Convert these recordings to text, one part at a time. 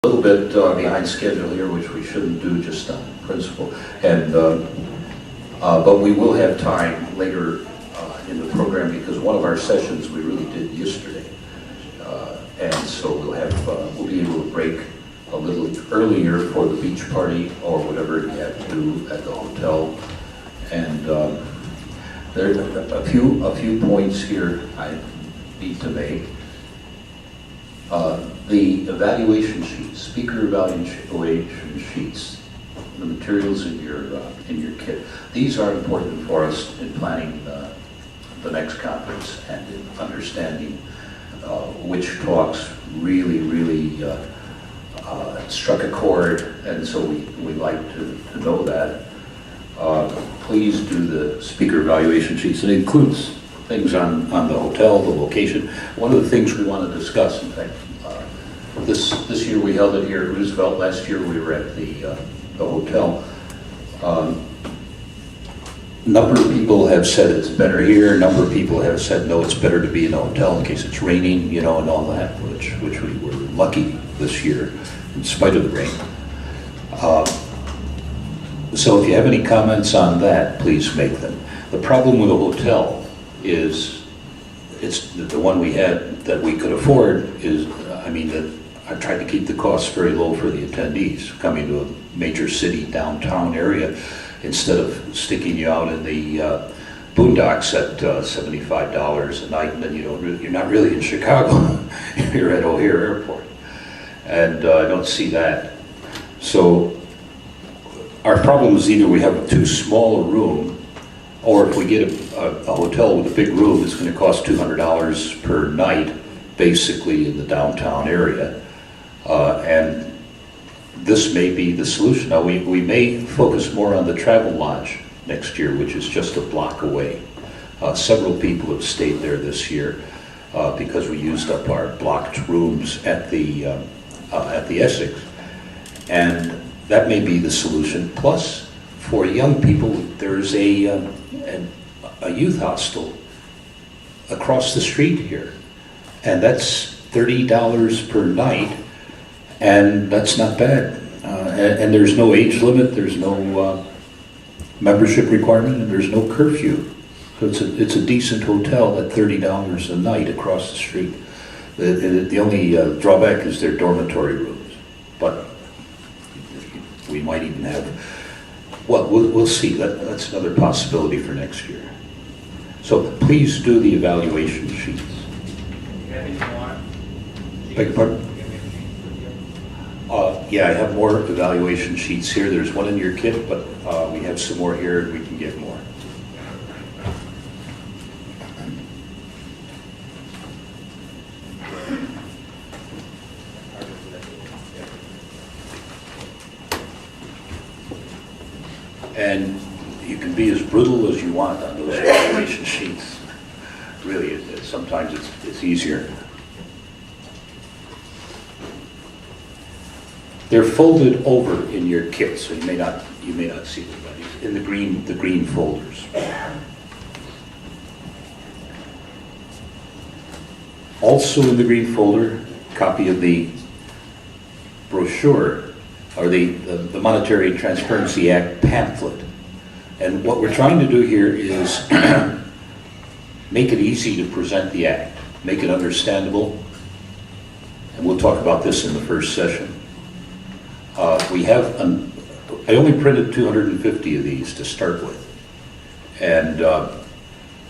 A little bit behind schedule here, which we shouldn't do just on principle, and but we will have time later in the program because one of our sessions we really did yesterday, and so we'll be able to break a little earlier for the beach party or whatever you have to do at the hotel. And there are a few points here I need to make. The evaluation sheets, speaker evaluation sheets, the materials in your kit. These are important for us in planning the next conference and in understanding which talks really struck a chord, and so we like to know that. Please do the speaker evaluation sheets. It includes things on the hotel, the location. One of the things we want to discuss, in fact, this year we held it here at Roosevelt. Last year we were at the hotel. Number of people have said it's better here. A number of people have said no, it's better to be in a hotel in case it's raining, and all that, which we were lucky this year in spite of the rain. So if you have any comments on that, please make them. The problem with a hotel is it's the one we had that we could afford is, that I tried to keep the costs very low for the attendees coming to a major city downtown area instead of sticking you out in the boondocks at $75 a night, and then you're not really in Chicago. You're at O'Hare Airport, and I don't see that. So our problem is either we have a too small a room, or if we get a hotel with a big room, it's going to cost $200 per night, basically in the downtown area. And this may be the solution. Now, we may focus more on the Travel Lodge next year, which is just a block away. Several people have stayed there this year because we used up our blocked rooms at the Essex. And that may be the solution. Plus, for young people, there's a youth hostel across the street here. And that's $30 per night. And that's not bad. And there's no age limit, there's no membership requirement, and there's no curfew. So it's a decent hotel at $30 a night across the street. The only drawback is their dormitory rooms. But we might even have, we'll see. That's another possibility for next year. So please do the evaluation sheets. Do you have any more? Beg your pardon? Yeah, I have more evaluation sheets here. There's one in your kit, but we have some more here and we can get more. And you can be as brutal as you want on those evaluation sheets. Really, sometimes it's easier. They're folded over in your kit, so you may not see them, but in the green folders. Also in the green folder, copy of the brochure, or the Monetary Transparency Act pamphlet. And what we're trying to do here is make it easy to present the act, make it understandable, and we'll talk about this in the first session. I only printed 250 of these to start with, and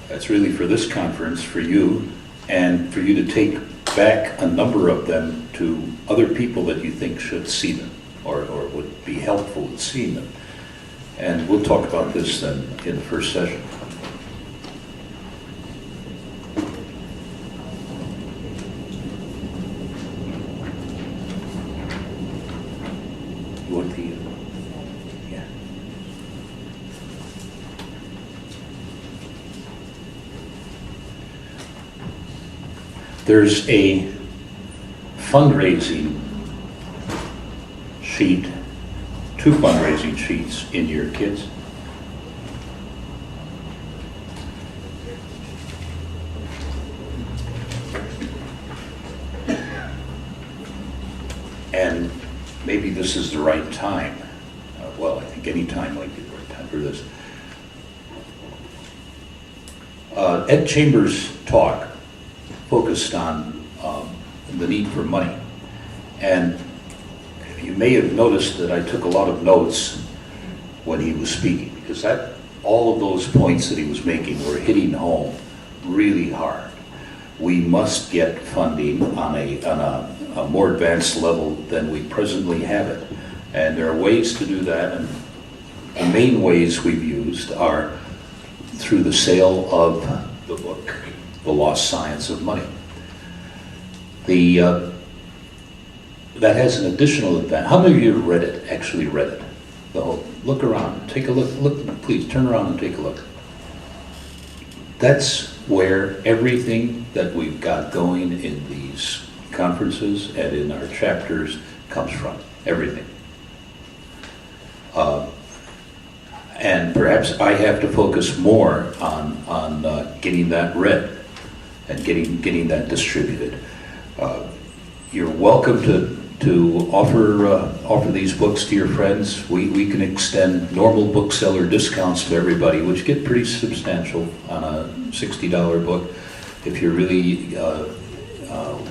that's really for this conference, for you, and for you to take back a number of them to other people that you think should see them, or would be helpful in seeing them. And we'll talk about this then in the first session. You want the, yeah. There's a fundraising sheet, 2 fundraising sheets in your kits. And maybe this is the right time. Well, I think any time might be the right time for this. Ed Chambers' talk focused on the need for money. And you may have noticed that I took a lot of notes when he was speaking, because all of those points that he was making were hitting home really hard. We must get funding on a more advanced level than we presently have it. And there are ways to do that, and the main ways we've used are through the sale of the book, The Lost Science of Money. That has an additional advantage. How many of you have read it, actually read it? Look around, take a look, please turn around and take a look. That's where everything that we've got going in these conferences and in our chapters comes from, everything. And perhaps I have to focus more on getting that read and getting that distributed. You're welcome to offer these books to your friends. We can extend normal bookseller discounts to everybody, which get pretty substantial on a $60 book. If you're really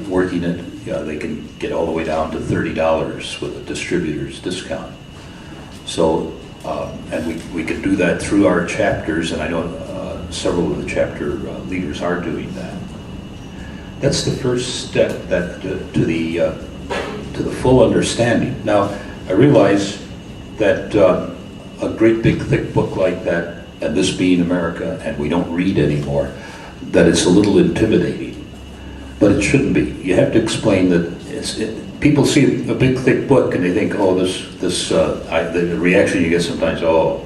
working it, they can get all the way down to $30 with a distributor's discount. So, and we can do that through our chapters, and I know several of the chapter leaders are doing that. That's the first step to the full understanding. Now, I realize that a great big thick book like that, and this being America, and we don't read anymore, that it's a little intimidating. But it shouldn't be. You have to explain that people see a big thick book and they think, oh, the reaction you get sometimes, oh,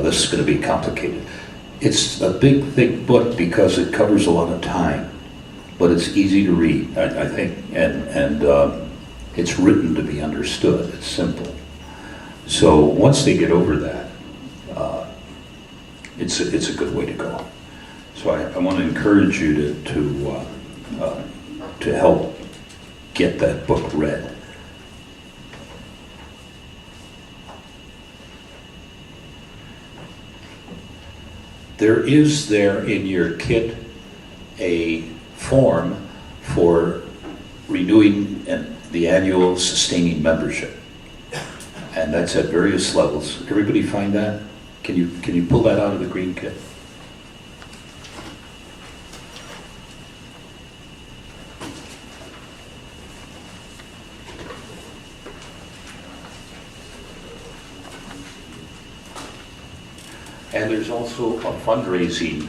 this is going to be complicated. It's a big thick book because it covers a lot of time, but it's easy to read, I think, and it's written to be understood. It's simple. So once they get over that, it's a good way to go. So I want to encourage you to help get that book read. There is in your kit a form for renewing the annual sustaining membership, and that's at various levels. Everybody find that? Can you pull that out of the green kit? And there's also a fundraising.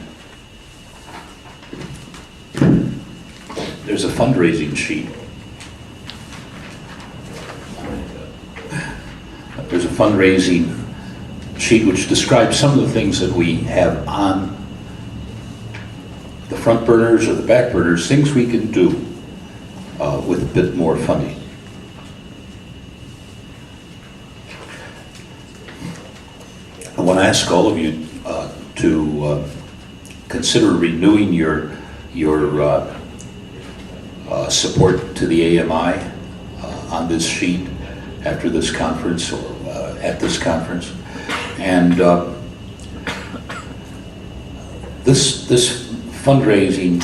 There's a fundraising sheet. There's a fundraising sheet which describes some of the things that we have on the front burners or the back burners, things we can do with a bit more funding. I want to ask all of you to consider renewing your support to the AMI on this sheet after this conference or at this conference. And this fundraising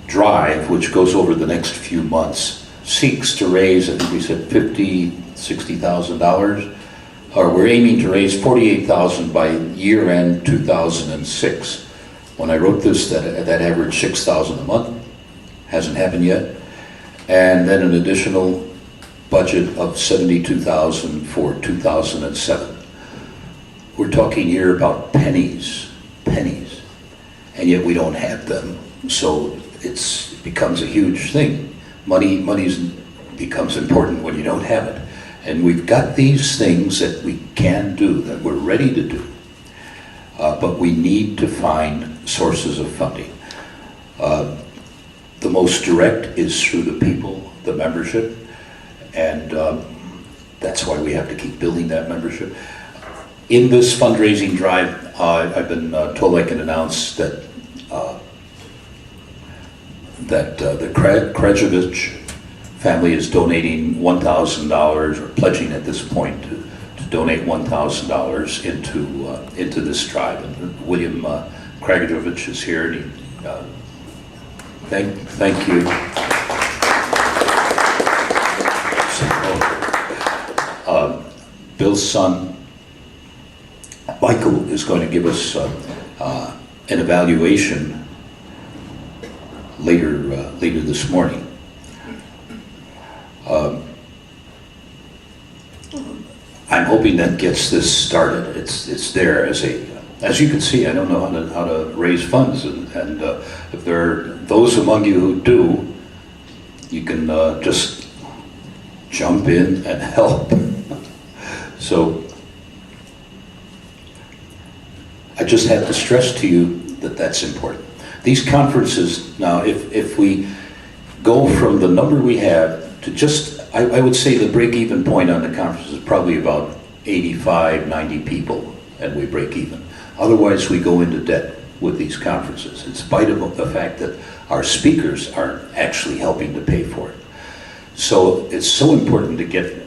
drive, which goes over the next few months, seeks to raise, I think we said $60,000, or we're aiming to raise $48,000 by year end 2006. When I wrote this, that averaged $6,000 a month. Hasn't happened yet. And then an additional budget of $72,000 for 2007. We're talking here about pennies, and yet we don't have them. So it becomes a huge thing. Money becomes important when you don't have it. And we've got these things that we can do, that we're ready to do. But we need to find sources of funding. The most direct is through the people, the membership, and that's why we have to keep building that membership. In this fundraising drive, I've been told I can announce that the Krajewicz family is donating $1,000, or pledging at this point to donate $1,000 into this tribe. And William Kragovich is here, and he, thank you. Bill's son, Michael, is going to give us an evaluation later this morning. I'm hoping that gets this started. It's there as you can see. I don't know how to raise funds, and if there are those among you who do, you can just jump in and help. So I just had to stress to you that that's important. These conferences now, if we go from the number we have to just, I would say the break-even point on the conference is probably about 85, 90 people, and we break even. Otherwise, we go into debt with these conferences, in spite of the fact that our speakers are actually helping to pay for it. So it's so important to get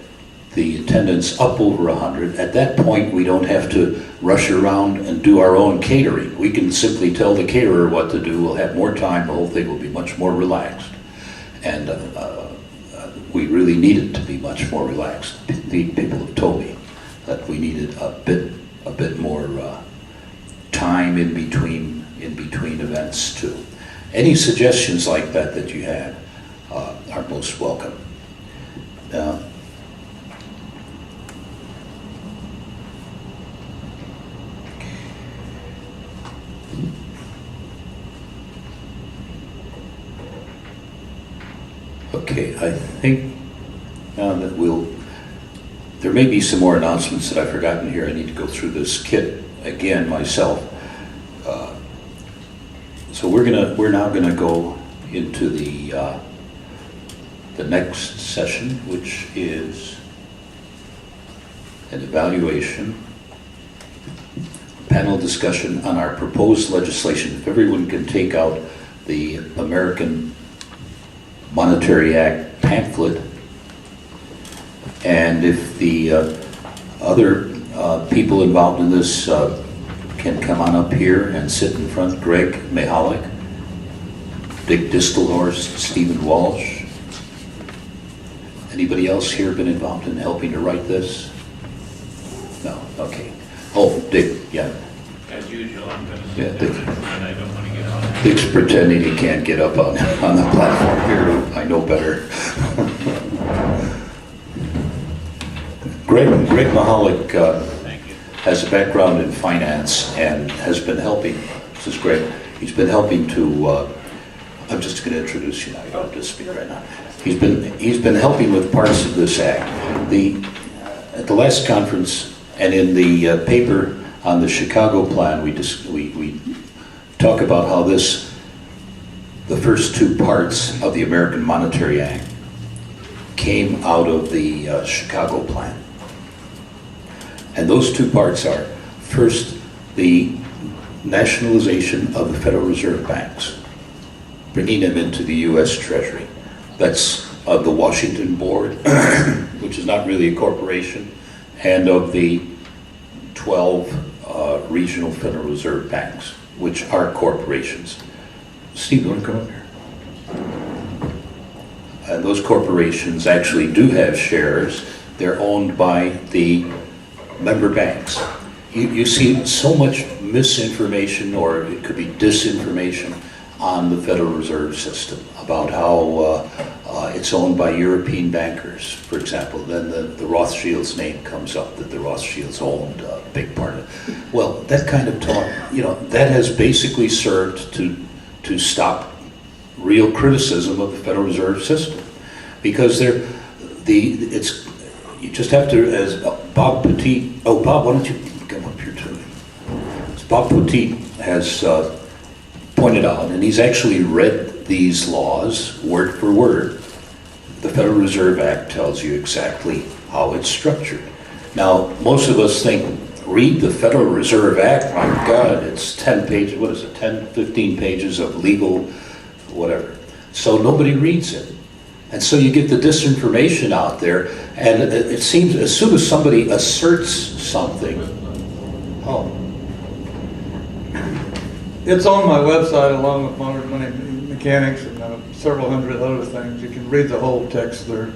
the attendance up over 100. At that point, we don't have to rush around and do our own catering. We can simply tell the caterer what to do. We'll have more time. The whole thing will be much more relaxed. And we really need it to be much more relaxed. The people have told me that we needed a bit more time in between events too. Any suggestions like that you have are most welcome. Okay, I think now that there may be some more announcements that I've forgotten here. I need to go through this kit again myself. So we're now gonna go into the next session, which is an evaluation, panel discussion on our proposed legislation. If everyone can take out the American Monetary Act pamphlet, and if the other people involved in this can come on up here and sit in front. Greg Mihalich, Dick Distelhorst, Stephen Walsh. Anybody else here been involved in helping to write this? No, okay. Oh, Dick, yeah. As usual, I'm going to Yeah, sit Dick. down and I don't want to get on it. Dick's pretending he can't get up on the platform here. I know better. Greg Mihalich Thank you. has a background in finance and has been helping. This is Greg. He's been helping to. I'm just going to introduce you now. You don't have to speak right now. He's been helping with parts of this act. At the last conference and in the paper on the Chicago plan, we talk about how the first two parts of the American Monetary Act came out of the Chicago plan. And those two parts are, first, the nationalization of the Federal Reserve banks, bringing them into the U.S. Treasury. That's of the Washington Board, which is not really a corporation, and of the 12 regional Federal Reserve banks, which are corporations. Steve, you want to come up here? And those corporations actually do have shares. They're owned by the member banks. You see so much misinformation, or it could be disinformation, on the Federal Reserve System about how it's owned by European bankers, for example. Then the Rothschilds' name comes up, that the Rothschilds owned a big part of it. Well, that kind of talk, that has basically served to stop real criticism of the Federal Reserve System, because you just have to, as Bob Poteat. Oh, Bob, why don't you come up here too? As Bob Poteat has pointed out, and he's actually read these laws word for word. The Federal Reserve Act tells you exactly how it's structured. Now, most of us think, read the Federal Reserve Act, my God, it's 10 pages, 15 pages of legal whatever. So nobody reads it. And so you get the disinformation out there, and it seems as soon as somebody asserts something, oh, It's on my website along with Modern Money Mechanics and several hundred other things. You can read the whole text there.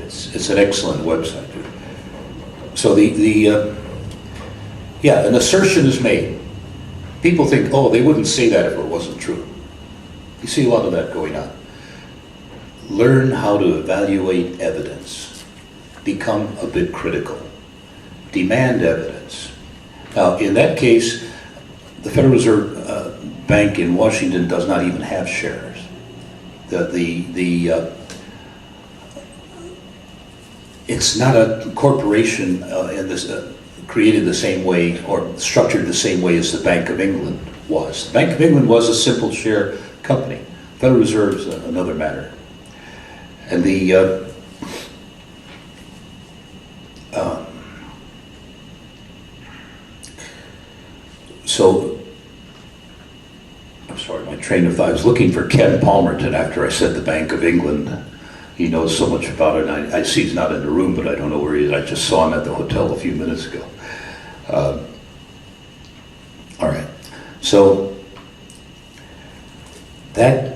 it's an excellent website. So yeah, an assertion is made. People think, oh, they wouldn't say that if it wasn't true. You see a lot of that going on. Learn how to evaluate evidence. Become a bit critical. Demand evidence. Now, in that case, the Federal Reserve Bank in Washington does not even have shares. It's not a corporation created the same way or structured the same way as the Bank of England was. The Bank of England was a simple share company. Federal Reserve is another matter. And so, I'm sorry, my train of thought. I was looking for Ken Palmerton after I said the Bank of England. He knows so much about it, and I see he's not in the room, but I don't know where he is. I just saw him at the hotel a few minutes ago. All right, so that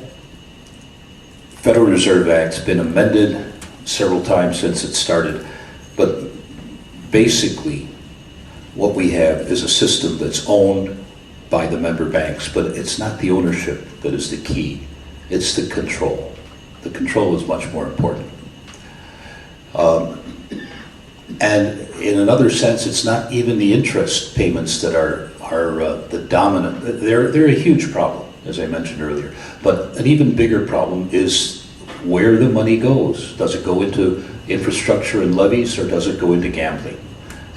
Federal Reserve Act's been amended several times since it started, but basically what we have is a system that's owned by the member banks, but it's not the ownership that is the key, it's the control. The control is much more important. And in another sense, it's not even the interest payments that are the dominant. They're a huge problem, as I mentioned earlier. But an even bigger problem is where the money goes. Does it go into infrastructure and levies, or does it go into gambling?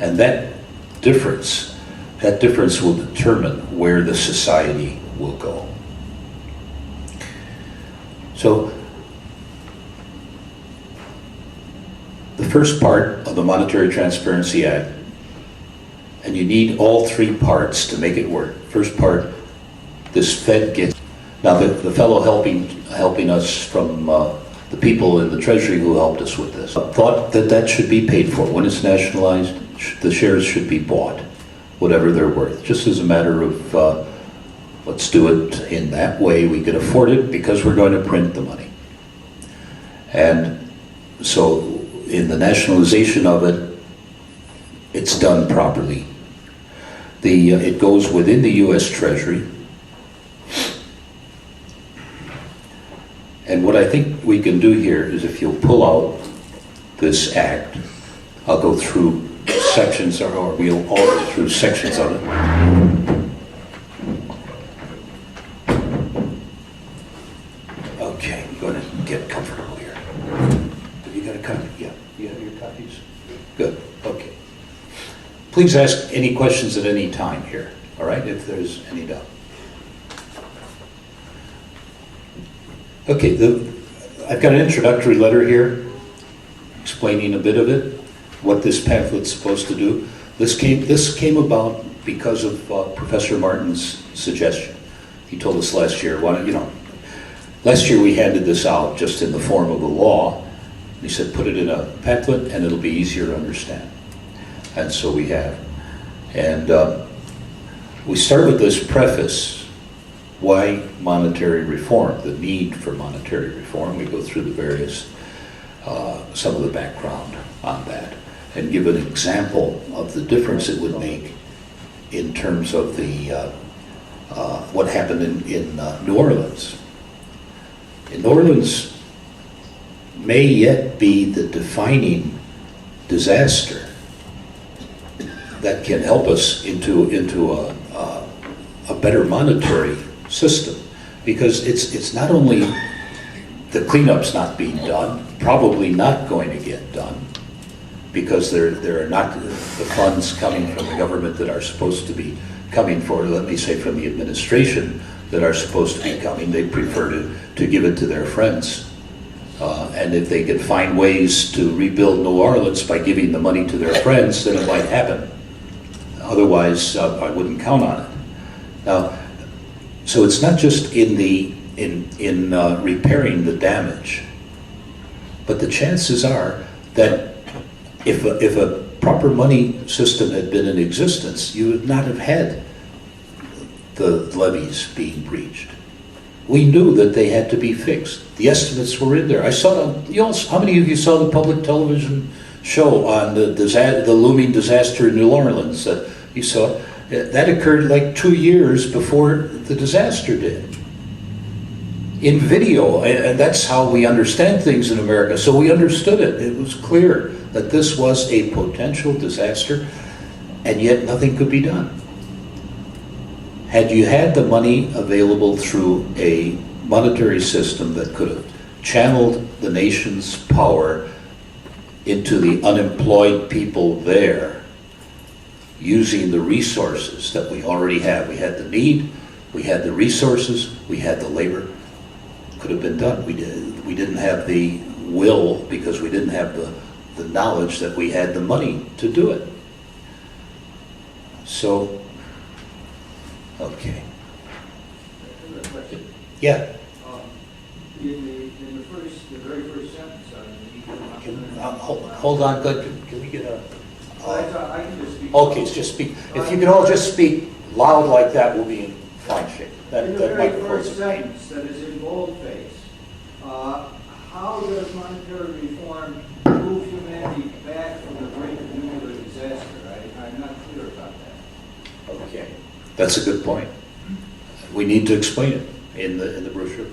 And that difference will determine where the society will go. So, the first part of the Monetary Transparency Act, and you need all three parts to make it work. First part, this Fed gets, now the fellow helping us from the people in the Treasury who helped us with this, thought that should be paid for. When it's nationalized, the shares should be bought, whatever they're worth, just as a matter of let's do it in that way. We can afford it because we're going to print the money. And so in the nationalization of it, it's done properly. It goes within the U.S. Treasury. And what I think we can do here is, if you'll pull out this act, I'll go through sections, or we'll all go through sections of it. Okay, I'm going to get comfortable here. Have you got a copy? Yeah, you have your copies? Good, okay. Please ask any questions at any time here, all right, if there's any doubt. Okay, I've got an introductory letter here explaining a bit of it, what this pamphlet's supposed to do. This came about because of Professor Martin's suggestion. He told us last year, last year we handed this out just in the form of a law. He said, put it in a pamphlet and it'll be easier to understand. And so we have. And we start with this preface. Why monetary reform? The need for monetary reform. We go through the various, some of the background on that, and give an example of the difference it would make in terms of the what happened in New Orleans. In New Orleans may yet be the defining disaster that can help us into a better monetary system, because it's not only the cleanup's not being done, probably not going to get done, because there are not the funds coming from the government that are supposed to be coming for, let me say, from the administration that are supposed to be coming. They prefer to give it to their friends. And if they can find ways to rebuild New Orleans by giving the money to their friends, then it might happen. Otherwise, I wouldn't count on it. Now, so it's not just in repairing the damage But the chances are that if a proper money system had been in existence, you would not have had the levies being breached. We knew that they had to be fixed. The estimates were in there. I saw them. How many of you saw the public television show on the looming disaster in New Orleans that you saw? That occurred like 2 years before the disaster did. In video, and that's how we understand things in America. So we understood it. It was clear that this was a potential disaster, and yet nothing could be done. Had you had the money available through a monetary system that could have channeled the nation's power into the unemployed people there, using the resources that we already have. We had the need, we had the resources, we had the labor. Could have been done. We didn't have the will because we didn't have the knowledge that we had the money to do it. So, okay. Yeah. In the very first sentence, Hold on, good. Can we get a... I can just speak. Okay, it's just speak. If you can all just speak loud like that, we'll be in fine shape. In the very microphone's first a pain. sentence that is in boldface, how does monetary reform move humanity back from the brink of nuclear disaster? I'm not clear about that. Okay, that's a good point. We need to explain it in the brochure.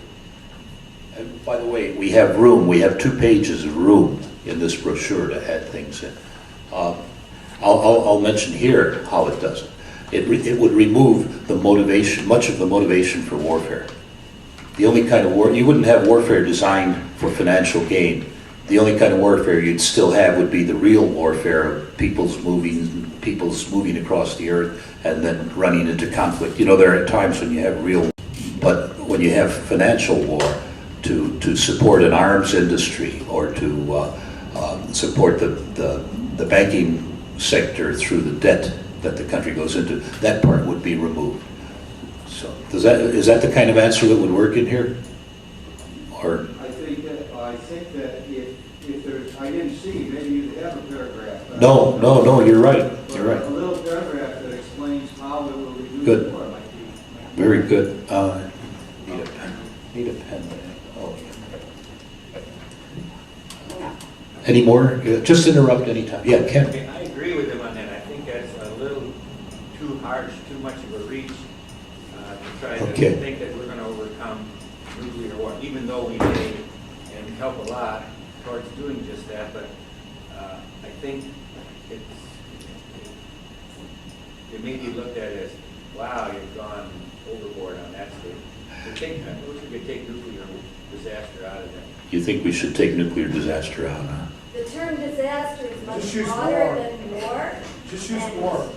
And by the way, we have room. We have 2 pages of room in this brochure to add things in. I'll mention here how it does it. It would remove the motivation, much of the motivation for warfare. The only kind of war, you wouldn't have warfare designed for financial gain. The only kind of warfare you'd still have would be the real warfare of people's moving across the earth and then running into conflict. You know, there are times when you have real, but when you have financial war to support an arms industry or to support the banking sector through the debt that the country goes into, that part would be removed. So is that the kind of answer that would work in here? Or I think that if there's, I didn't see, maybe you have a paragraph. No, you're right. You're right. A little paragraph that explains how it will reduce Good. war might be. Very good. Need a pen. Need a pen. Oh. Any more? Just interrupt anytime. Yeah, Ken. Okay, I agree with him on that. I think that's a little too harsh, too much of a reach to try to think that we're going to overcome nuclear war, even though we may and help a lot towards doing just that. But I think it may be looked at as, wow, you've gone overboard on that statement. We could take nuclear disaster out of that. You think we should take nuclear disaster out, huh? The term disaster is much Just use broader war. than war. Just use And war.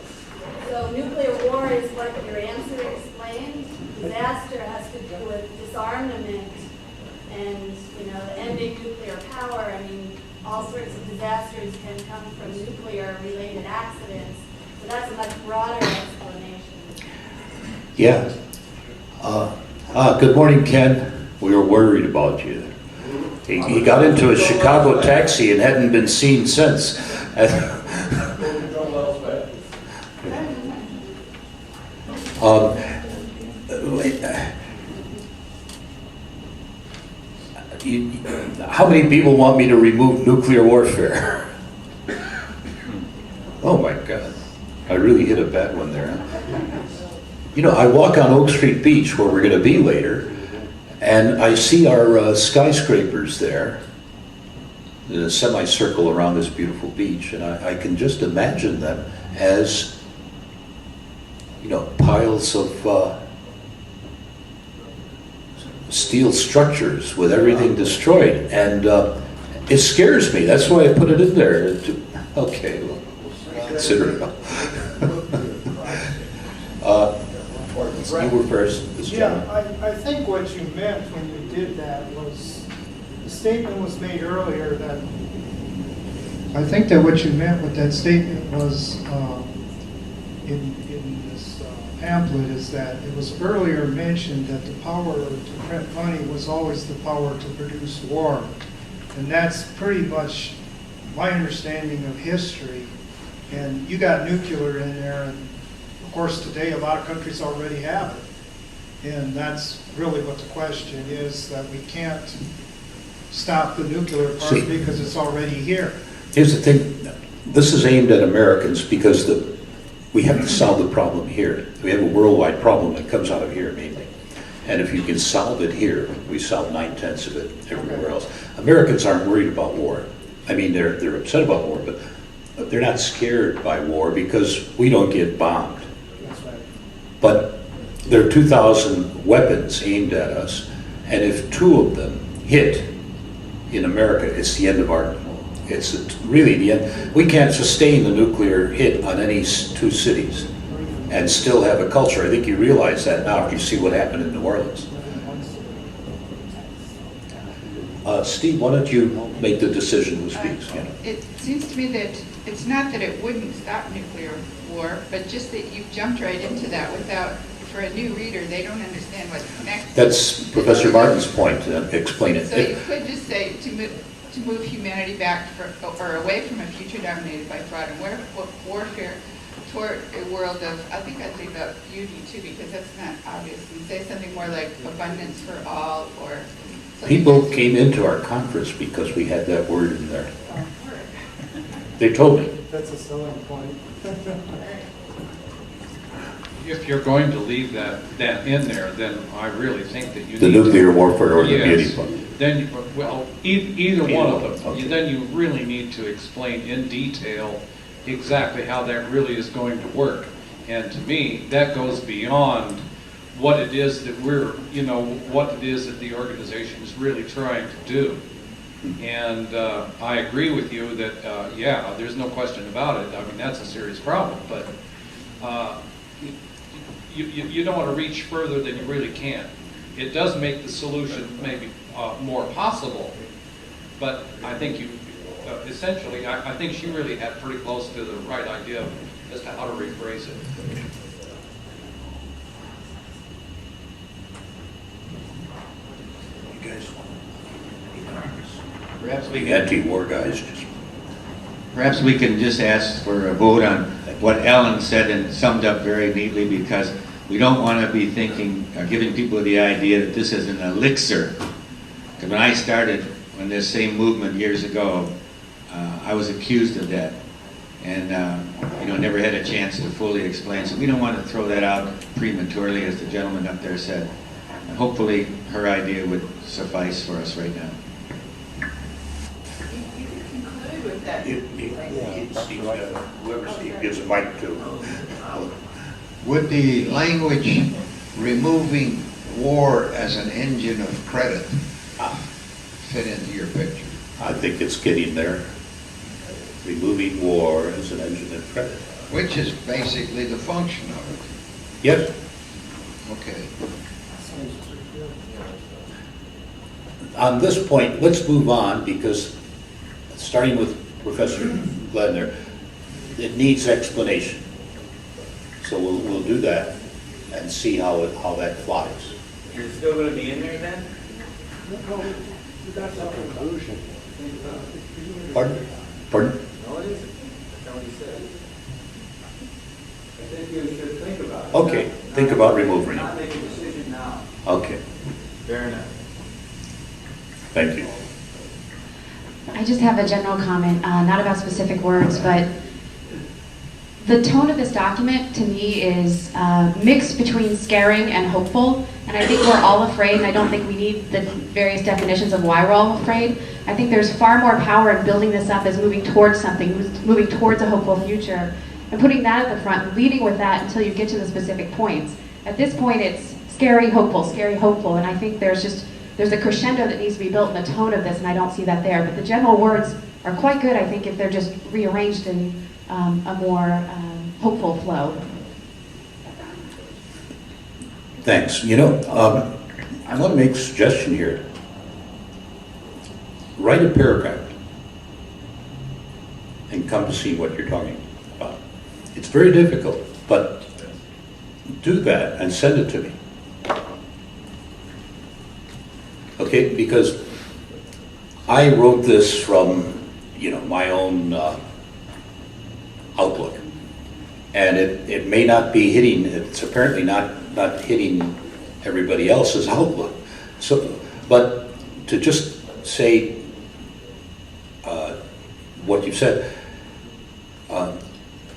So nuclear war is what your answer explained. Disaster has to do with disarmament and, ending nuclear power. I mean, all sorts of disasters can come from nuclear-related accidents. So that's a much broader explanation. Yeah. Good morning, Ken. We were worried about you. He got into a Chicago taxi and hadn't been seen since. How many people want me to remove nuclear warfare? Oh my God. I really hit a bad one there. Huh? I walk on Oak Street Beach, where we're going to be later, and I see our skyscrapers there in a semicircle around this beautiful beach, and I can just imagine them as, piles of steel structures with everything destroyed, and it scares me. That's why I put it in there. Okay, well, consider it. You were first, this gentleman. Yeah, I think what you meant when you did that was, the statement was made earlier that, I think that what you meant with that statement was, in this pamphlet, is that it was earlier mentioned that the power to print money was always the power to produce war. And that's pretty much my understanding of history. And you got nuclear in there, and of course today a lot of countries already have it. And that's really what the question is, that we can't stop the nuclear part See. because it's already here. Here's the thing, this is aimed at Americans because we have to solve the problem here. We have a worldwide problem that comes out of here mainly. And if you can solve it here, we solve 9/10 of it everywhere else. Americans aren't worried about war. I mean, they're upset about war, but they're not scared by war because we don't get bombed. That's right. But there are 2,000 weapons aimed at us, and if 2 of them hit in America, it's the end of it's really the end. We can't sustain the nuclear hit on any 2 cities and still have a culture. I think you realize that now if you see what happened in New Orleans. Steve, why don't you make the decision who speaks? You know? It seems to me that it's not that it wouldn't stop nuclear war, but just that you jumped right into that without, for a new reader, they don't understand what's connected. That's Professor Martin's point. Explain it. So you could just say to move humanity back or away from a future dominated by fraud and warfare toward a world of, I think I'd leave out beauty too, because that's not obvious, and say something more like abundance for all, or something. People came into our conference because we had that word in there. They told me. That's a selling point. If you're going to leave that in there, then I really think that you The need nuclear warfare or the Yes. beauty book. Then, well, either one of them. Okay. Then you really need to explain in detail exactly how that really is going to work. And to me, that goes beyond what it is that what it is that the organization is really trying to do. And I agree with you that, yeah, there's no question about it. I mean, that's a serious problem, but you don't want to reach further than you really can. It does make the solution maybe more possible, but I think essentially, I think she really had pretty close to the right idea as to how to rephrase it. You guys, Perhaps we the can, anti-war guys just. perhaps we can just ask for a vote on what Ellen said and summed up very neatly, because we don't want to be thinking, giving people the idea that this is an elixir. Because when I started when this same movement years ago, I was accused of that, and never had a chance to fully explain. So we don't want to throw that out prematurely, as the gentleman up there said. And hopefully, her idea would suffice for us right now. You can conclude with that. Whoever Steve gives a mic to. Would the language removing war as an engine of credit fit into your picture? I think it's getting there. Removing war as an engine of credit. Which is basically the function of it. Yes. Okay. On this point, let's move on, because starting with Professor Gledner, it needs explanation. So we'll do that and see how that flies. You're still going to be in there then? Pardon? Pardon? No, it isn't. That's not what he said. I think you should think about it. Okay, think about removing Not it. make a decision now. Okay, Fair enough. thank you. I just have a general comment, not about specific words, but the tone of this document to me is mixed between scaring and hopeful, and I think we're all afraid, and I don't think we need the various definitions of why we're all afraid. I think there's far more power in building this up as moving towards something, moving towards a hopeful future, and putting that at the front, and leading with that until you get to the specific points. At this point, it's scary, hopeful, and I think there's a crescendo that needs to be built in the tone of this, and I don't see that there. But the general words are quite good, I think, if they're just rearranged in a more hopeful flow. Thanks. I want to make a suggestion here. Write a paragraph encompassing what you're talking about. It's very difficult, but do that and send it to me. Okay, because I wrote this from, my own outlook. And it may not be hitting, it's apparently not hitting everybody else's outlook. So, but to just say what you said,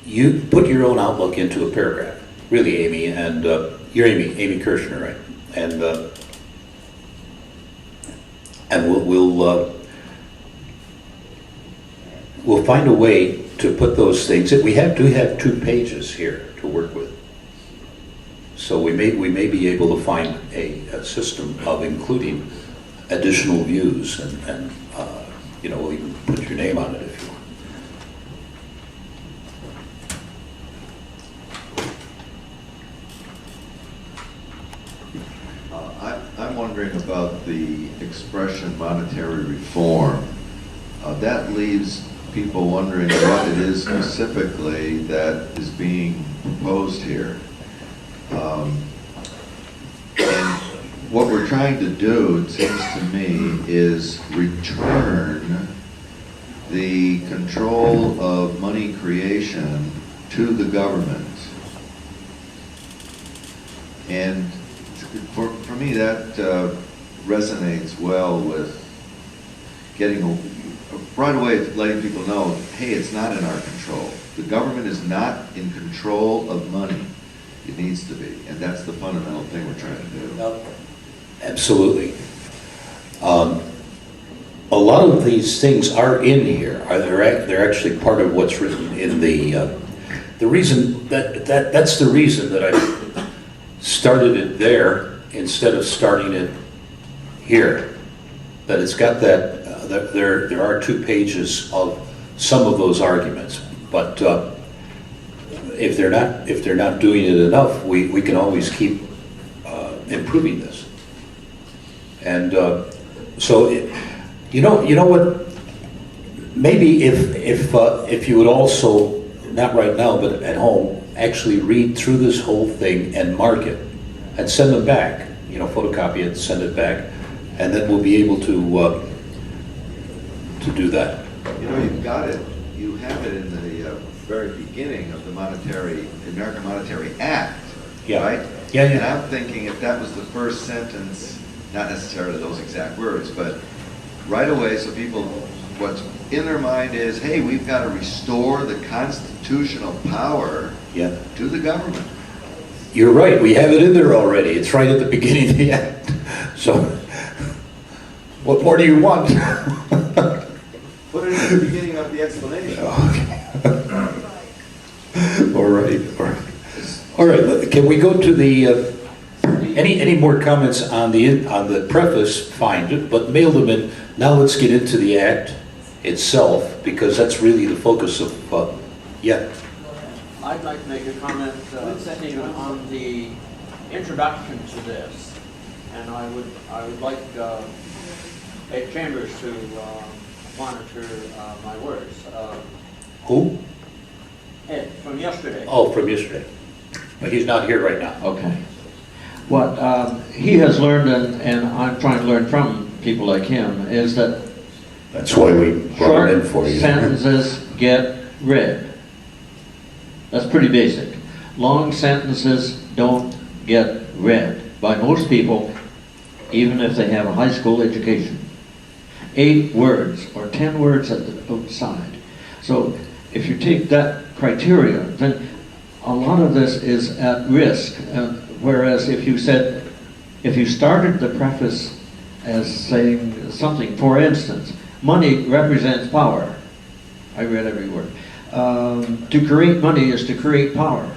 you put your own outlook into a paragraph, really, Amy, and you're Amy Kirshner, right? And we'll find a way to put those things. We do have 2 pages here to work with, so we may be able to find a system of including additional views, and we'll even put your name on it if you want. I'm wondering about the expression monetary reform. That leaves people wondering what it is specifically that is being proposed here. And what we're trying to do, it seems to me, is return the control of money creation to the government. And for me, that resonates well with getting right away, letting people know, hey, it's not in our control. The government is not in control of money. It needs to be, and that's the fundamental thing we're trying to do. Absolutely. A lot of these things are in here. They're actually part of what's written in the reason that's the reason that I started it there instead of starting it here. That it's got that. There are 2 pages of some of those arguments, but if they're not doing it enough, we can always keep improving this. And so, you know what? Maybe if you would also, not right now, but at home, actually read through this whole thing and mark it, and send them back. Photocopy it, send it back, and then we'll be able to do that. You've got it. You have it in the very beginning of the American Monetary Act, Yeah. right? Yeah. And I'm thinking if that was the first sentence, not necessarily those exact words, but right away, so people, what's in their mind is, hey, we've got to restore the constitutional power to the government. You're right. We have it in there already. It's right at the beginning of the act. So, what more do you want? Put it at the beginning of the explanation. Okay. All right. Can we go to the any more comments on the preface? Fine, but mail them in. Now let's get into the act itself, because that's really the focus of I'd like to make a comment, Stephen, on the introduction to this, and I would like Ed Chambers to monitor my words. Who? Ed, from yesterday. Oh, from yesterday. But he's not here right now. Okay. What he has learned, and I'm trying to learn from people like him, is that that's why we brought it in for you. Sentences get read. That's pretty basic. Long sentences don't get read by most people, even if they have a high school education. 8 words or 10 words at the outside. So if you take that criteria, then a lot of this is at risk. Whereas if you started the preface as saying something, for instance, money represents power. I read every word. To create money is to create power.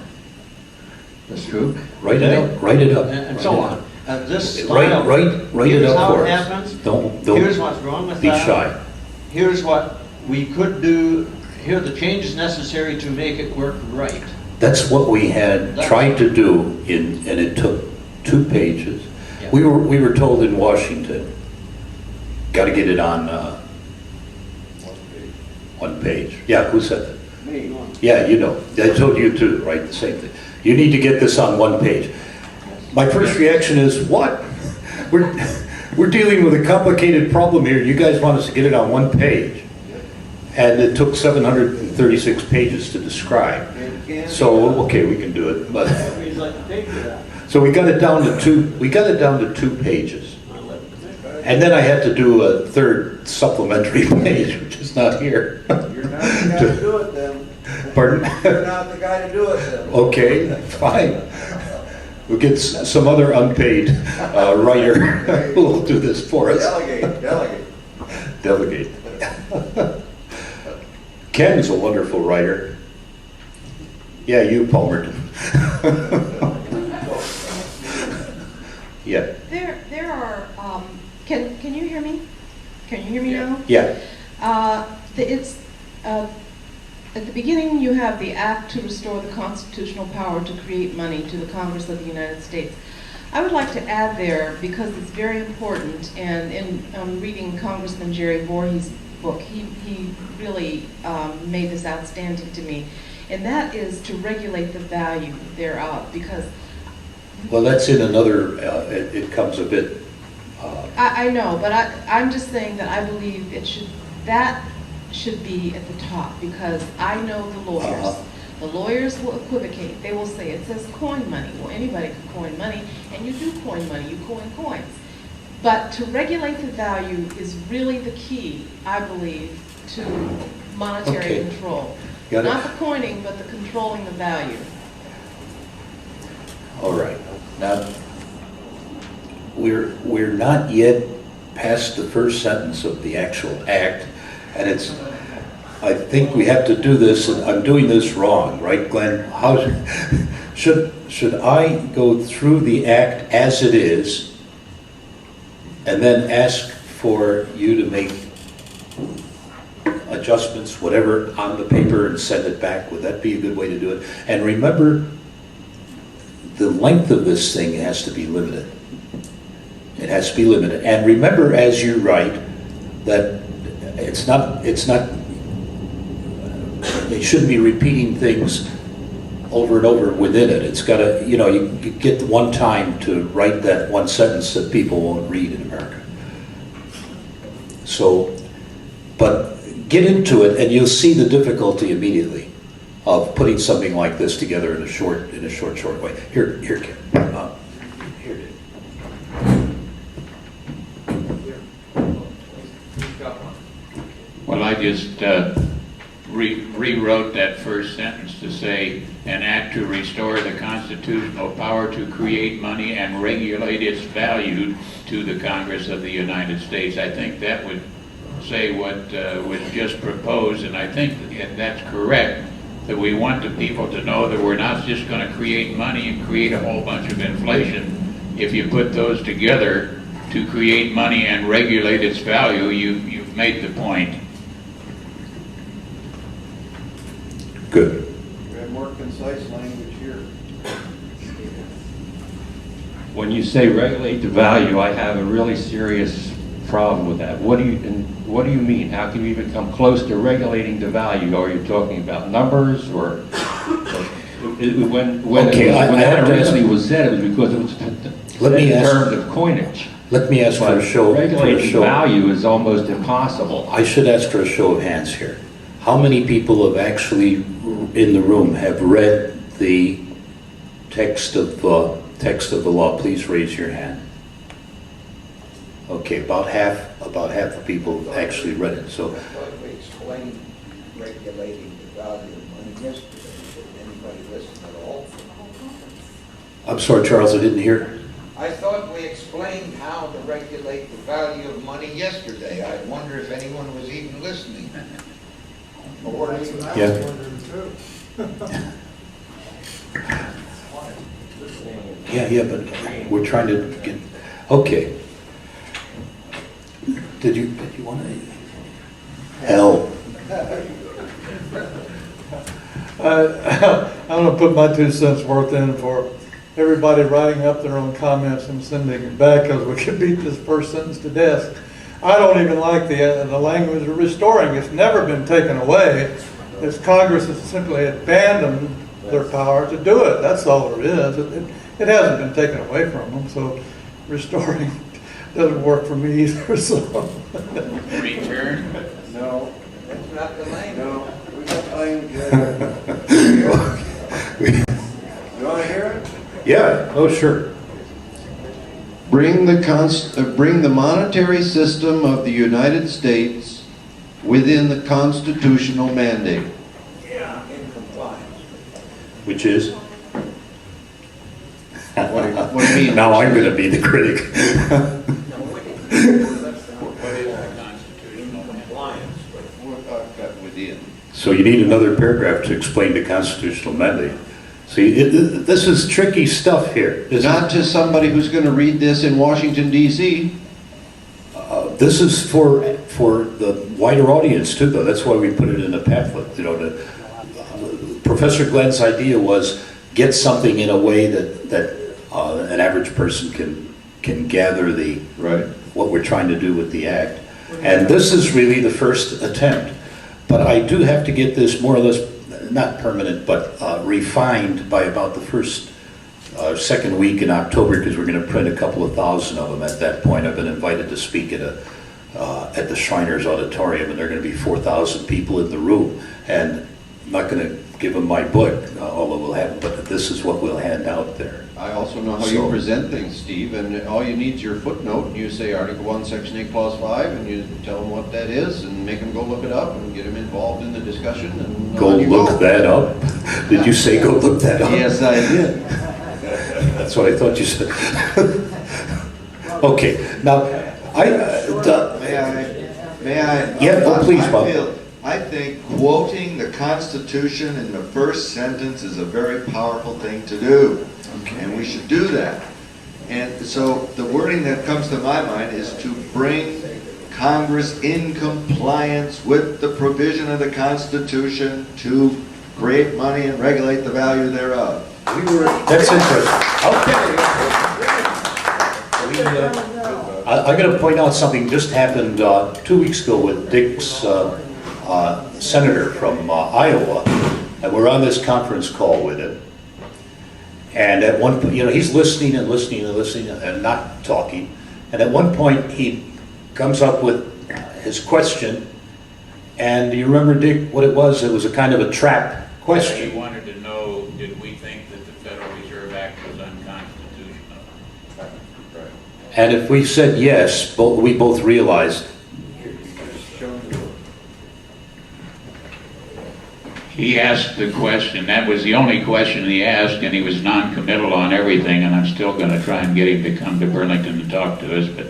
That's true. Write it up. And so on. And this style, write it up how for it us. happens. Don't here's what's wrong with be that. shy. Here's what we could do. Here are the changes necessary to make it work right. That's what we had tried to do, and it took 2 pages. Yeah. We were told in Washington, got to get it on 1 page. Yeah, who said that? Me. Yeah, I told you too, right? The same thing. You need to get this on 1 page. My first reaction is, what? we're dealing with a complicated problem here. You guys want us to get it on one page. And it took 736 pages to describe. So, okay, we can do it, but. So we got it down to two pages. And then I had to do a third supplementary page, which is not here. You're not the guy to do it then. Pardon? You're not the guy to do it then. Okay, fine. We'll get some other unpaid writer who will do this for us. Delegate. Ken's a wonderful writer. Yeah, you, Palmerton. Yeah. There are, can you hear me? Can you hear me now? Yeah. At the beginning, you have the Act to restore the constitutional power to create money to the Congress of the United States. I would like to add there, because it's very important, and in reading Congressman Jerry Voorhees' book, he really made this outstanding to me, and that is to regulate the value thereof, because... Well, that's in another, it comes a bit... I know, but I'm just saying that I believe that should be at the top, because I know the lawyers. The lawyers will equivocate. They will say it says coin money. Well, anybody can coin money, and you do coin money. You coin coins. But to regulate the value is really the key, I believe, to monetary control. Not the coining, but the controlling the value. All right. Now, we're not yet past the first sentence of the actual act, and I think we have to do this, and I'm doing this wrong, right, Glenn? How should I go through the act as it is, and then ask for you to make adjustments, whatever, on the paper and send it back? Would that be a good way to do it? And remember, the length of this thing has to be limited. It has to be limited. And remember, as you write, that it's not, they shouldn't be repeating things over and over within it. It's got to, you get one time to write that one sentence that people won't read in America. So, but get into it and you'll see the difficulty immediately of putting something like this together in a short way. Here, Kim. Here, Dave. Well, I just rewrote that first sentence to say, an act to restore the constitutional power to create money and regulate its value to the Congress of the United States. I think that would say what was just proposed, and I think that's correct, that we want the people to know that we're not just going to create money and create a whole bunch of inflation. If you put those together to create money and regulate its value, you've made the point. Good. We have more concise language here. When you say regulate the value, I have a really serious problem with that. What do you mean? How can you even come close to regulating the value? Are you talking about numbers, or when that originally was said, it was because it was in terms of coinage. Let me ask for a show. Regulating value is almost impossible. I should ask for a show of hands here. How many people have actually in the room have read the text of the law? Please raise your hand. Okay, about half the people actually read it. So. I thought we explained regulating the value of money yesterday. Did anybody listen at all? I'm sorry, Charles, I didn't hear. I thought we explained how to regulate the value of money yesterday. I wonder if anyone was even listening. Or even Yeah, but we're trying to get, okay. Did you want to? Hell. I'm going to put my 2 cents worth in for everybody writing up their own comments and sending it back, because we could beat this first sentence to death. I don't even like the language of restoring. It's never been taken away. It's Congress has simply abandoned their power to do it. That's all there is. It hasn't been taken away from them. So restoring, doesn't work for me either, so. Return? No, that's not the language. No, we got language. You want to hear it? Yeah, oh, sure. Bring the monetary system of the United States within the constitutional mandate. Yeah. In compliance. Which is? What do you mean? Now I'm gonna be the critic. What is the constitutional Compliance. Within. So you need another paragraph to explain the constitutional mandate. See, this is tricky stuff here. Not to somebody who's going to read this in Washington, D.C. This is for the wider audience too, though. That's why we put it in a pamphlet. You know, Professor Glenn's idea was get something in a way that an average person can gather what we're trying to do with the act. And this is really the first attempt. But I do have to get this more or less, not permanent, but refined by about the first, second week in October, because we're going to print a couple of thousand of them at that point. I've been invited to speak at the Shriners Auditorium, and there are going to be 4,000 people in the room. And I'm not going to give them my book, although we'll have, but this is what we'll hand out there. I also know how you present things, Steve, and all you need is your footnote, and you say Article 1, Section 8, Clause 5, and you tell them what that is, and make them go look it up, and get them involved in the discussion, and Go look that up? Did you say go look that up? Yes, I did. That's what I thought you said. Okay, now, May I? Yeah, oh, please, Bob. I think quoting the Constitution in the first sentence is a very powerful thing to do. And we should do that. And so the wording that comes to my mind is to bring Congress in compliance with the provision of the Constitution to create money and regulate the value thereof. That's interesting. Okay. I'm going to point out something just happened 2 weeks ago with Dick's senator from Iowa, and we're on this conference call with him. And at one point, you know, he's listening and listening and listening and not talking. And at one point, he comes up with his question. And do you remember, Dick, what it was? It was a kind of a trap question. He wanted to know, did we think that the Federal Reserve Act was unconstitutional? And if we said yes, we both realized. He asked the question, that was the only question he asked, and he was non-committal on everything, and I'm still going to try and get him to come to Burlington and talk to us, but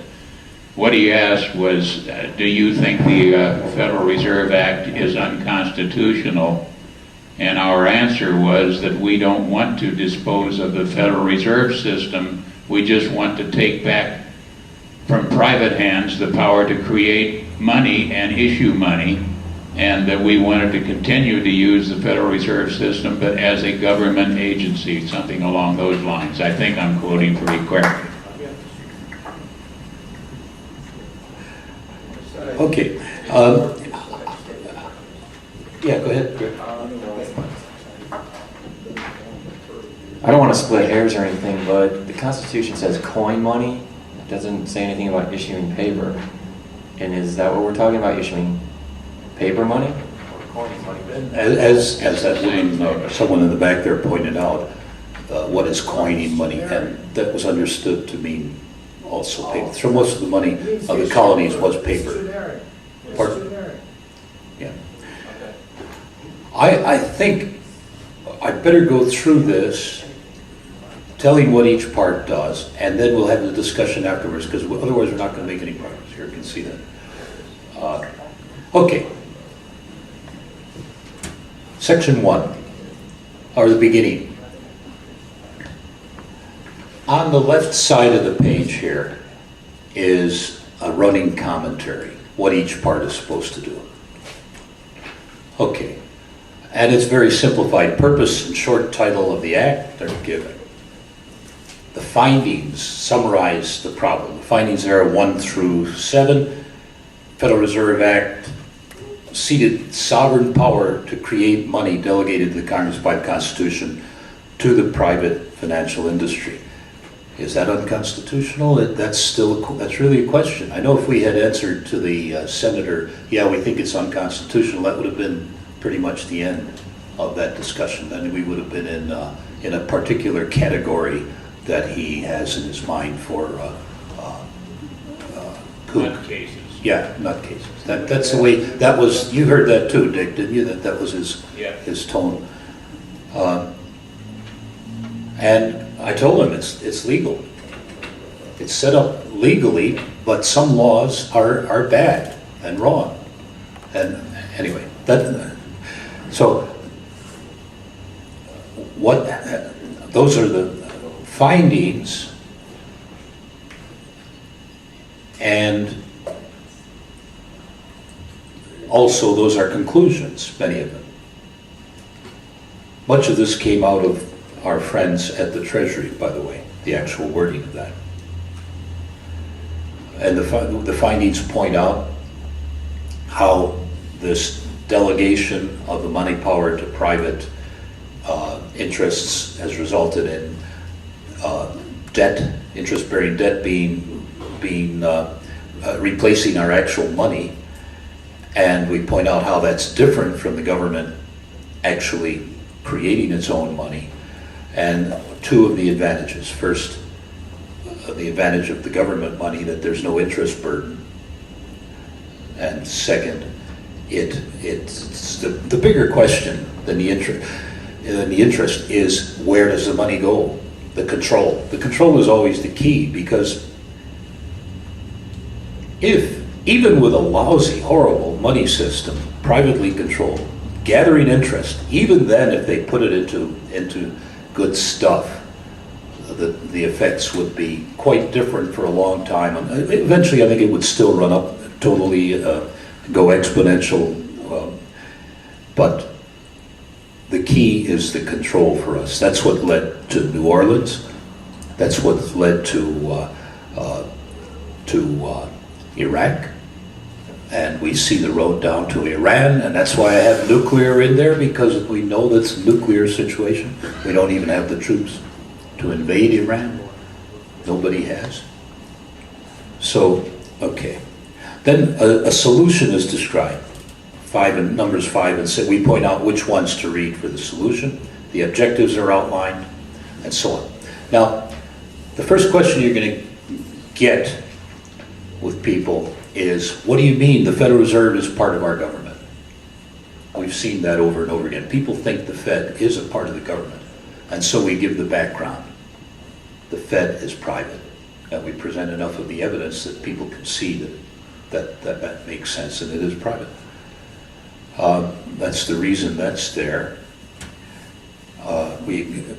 what he asked was, do you think the Federal Reserve Act is unconstitutional? And our answer was that we don't want to dispose of the Federal Reserve System, we just want to take back from private hands the power to create money and issue money, and that we wanted to continue to use the Federal Reserve System, but as a government agency, something along those lines. I think I'm quoting pretty correctly. Okay. Yeah, go ahead, Greg. I don't want to split hairs or anything, but the Constitution says coin money. It doesn't say anything about issuing paper. And is that what we're talking about, issuing paper money or coin money? As that woman, someone in the back there pointed out, what is coining money? And that was understood to mean also paper. So most of the money of the colonies was paper. Pardon? Yeah. I think I better go through this, telling what each part does, and then we'll have the discussion afterwards, because otherwise we're not going to make any progress here. You can see that. Okay. Section 1, or the beginning. On the left side of the page here is a running commentary, what each part is supposed to do. Okay. And it's very simplified. Purpose and short title of the act are given. The findings summarize the problem. The findings there are 1 through 7. Federal Reserve Act ceded sovereign power to create money delegated to the Congress by the Constitution to the private financial industry. Is that unconstitutional? That's really a question. I know if we had answered to the senator, yeah, we think it's unconstitutional, that would have been pretty much the end of that discussion. Then we would have been in a particular category that he has in his mind for nutcases. Yeah, nutcases. That's the way, that was, you heard that too, Dick, didn't you? That was his tone. And I told him it's legal. It's set up legally, but some laws are bad and wrong. And anyway, so those are the findings, and also those are conclusions, many of them. Much of this came out of our friends at the Treasury, by the way, the actual wording of that. And the findings point out how this delegation of the money power to private interests has resulted in debt, interest-bearing debt being replacing our actual money. And we point out how that's different from the government actually creating its own money. And two of the advantages. First, the advantage of the government money, that there's no interest burden. And second, it's the bigger question than the interest is, where does the money go? The control. The control is always the key, because even with a lousy, horrible money system, privately controlled, gathering interest, even then if they put it into good stuff, the effects would be quite different for a long time. And eventually I think it would still run up totally, go exponential, but the key is the control for us. That's what led to New Orleans. That's what led to Iraq. And we see the road down to Iran, and that's why I have nuclear in there, because we know that's a nuclear situation. We don't even have the troops to invade Iran. Nobody has. So, okay. Then a solution is described. Numbers 5 and 6. We point out which ones to read for the solution. The objectives are outlined, and so on. Now, the first question you're going to get with people is, what do you mean the Federal Reserve is part of our government? We've seen that over and over again. People think the Fed is a part of the government, and so we give the background. The Fed is private, and we present enough of the evidence that people can see that makes sense, and it is private. That's the reason that's there.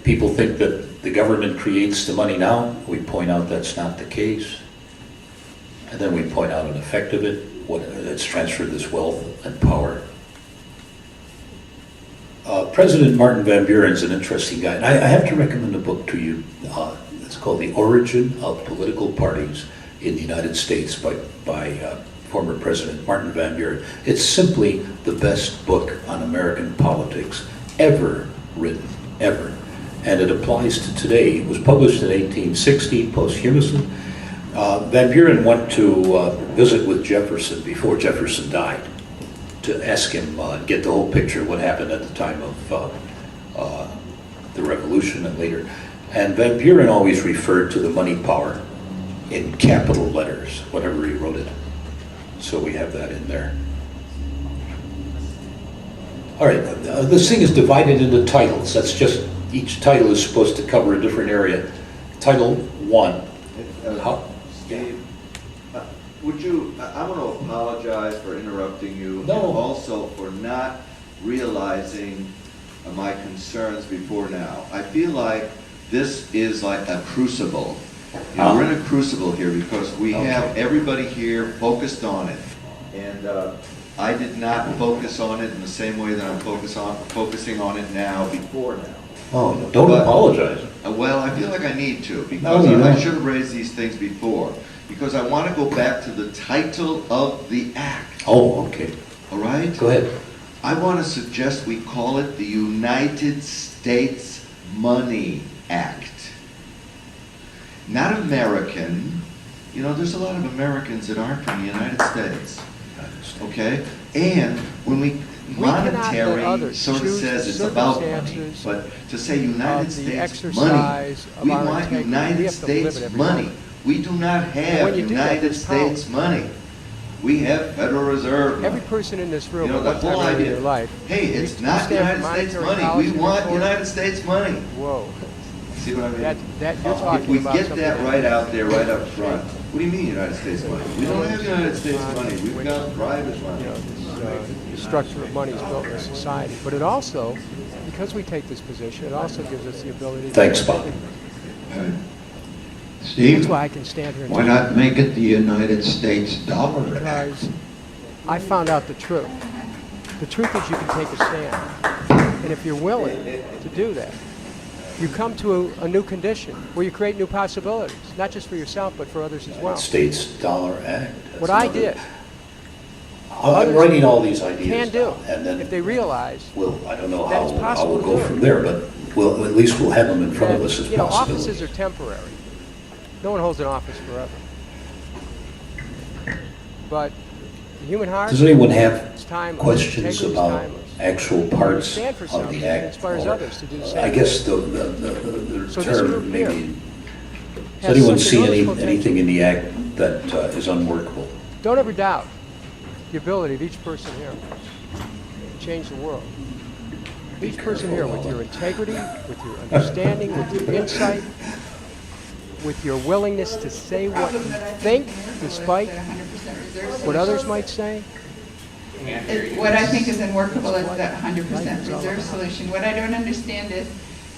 People think that the government creates the money now. We point out that's not the case. And then we point out an effect of it, it's transferred this wealth and power. President Martin Van Buren's an interesting guy, and I have to recommend a book to you. It's called The Origin of Political Parties in the United States by former President Martin Van Buren. It's simply the best book on American politics ever written, ever. And it applies to today. It was published in 1860, posthumously. Van Buren went to visit with Jefferson before Jefferson died, to ask him, get the whole picture of what happened at the time of the Revolution and later. And Van Buren always referred to the money power in capital letters, whenever he wrote it. So we have that in there. All right, this thing is divided into titles. That's just, each title is supposed to cover a different area. Title 1. Steve, would you, I want to apologize for interrupting you. No. And also for not realizing my concerns before now. I feel like this is like a crucible. You know, we're in a crucible here because we have everybody here focused on it. And I did not focus on it in the same way that I'm focusing on it now, before now. Oh, don't apologize. Well, I feel like I need to, because I should have raised these things before. Because I want to go back to the title of the act. Oh, okay. All right? Go ahead. I want to suggest we call it the United States Money Act. not American. You know, there's a lot of Americans that aren't from the United States. Okay? And when monetary sort of says it's about money, but to say United States money, we want United States money. We do not have United States money. We have Federal Reserve money. Every person in this room, you know, at the one time whole in idea. their life, Hey, it's not United States money. We want United States money. Whoa. See what I mean? That you're talking if we about get something that right out there, right up front. What do you mean United States money? We don't have United States money. We've got private money. You know, the structure of money is built in a society. But it also, because we take this position, it also gives us the ability to... Thanks, Bob. Steve, that's why I can stand here and why not make it the United States dollar? Because I found out the truth. The truth is you can take a stand. And if you're willing to do that, you come to a new condition where you create new possibilities, not just for yourself, but for others as well. States Dollar Act. What I did, I'm writing all these ideas can do, down, and then if they realize I don't know that it's how possible we'll to go do it. from there, but at least we'll have them in front of us as You know, possibilities. offices are temporary. No one holds an office forever. But the human heart... Does anyone have it's timeless. questions Integrity is about timeless. actual parts Stand for of something the that act? inspires others to do the same I guess thing. the So this term group here maybe... Does has anyone such see enormous potential. anything in the act that is unworkable? Don't ever doubt the ability of each person here to change the world. Each person here, with your integrity, with your understanding, with your insight, with your willingness to say what you think, despite what others might say. What I think is unworkable is that 100% reserve solution. What I don't understand is,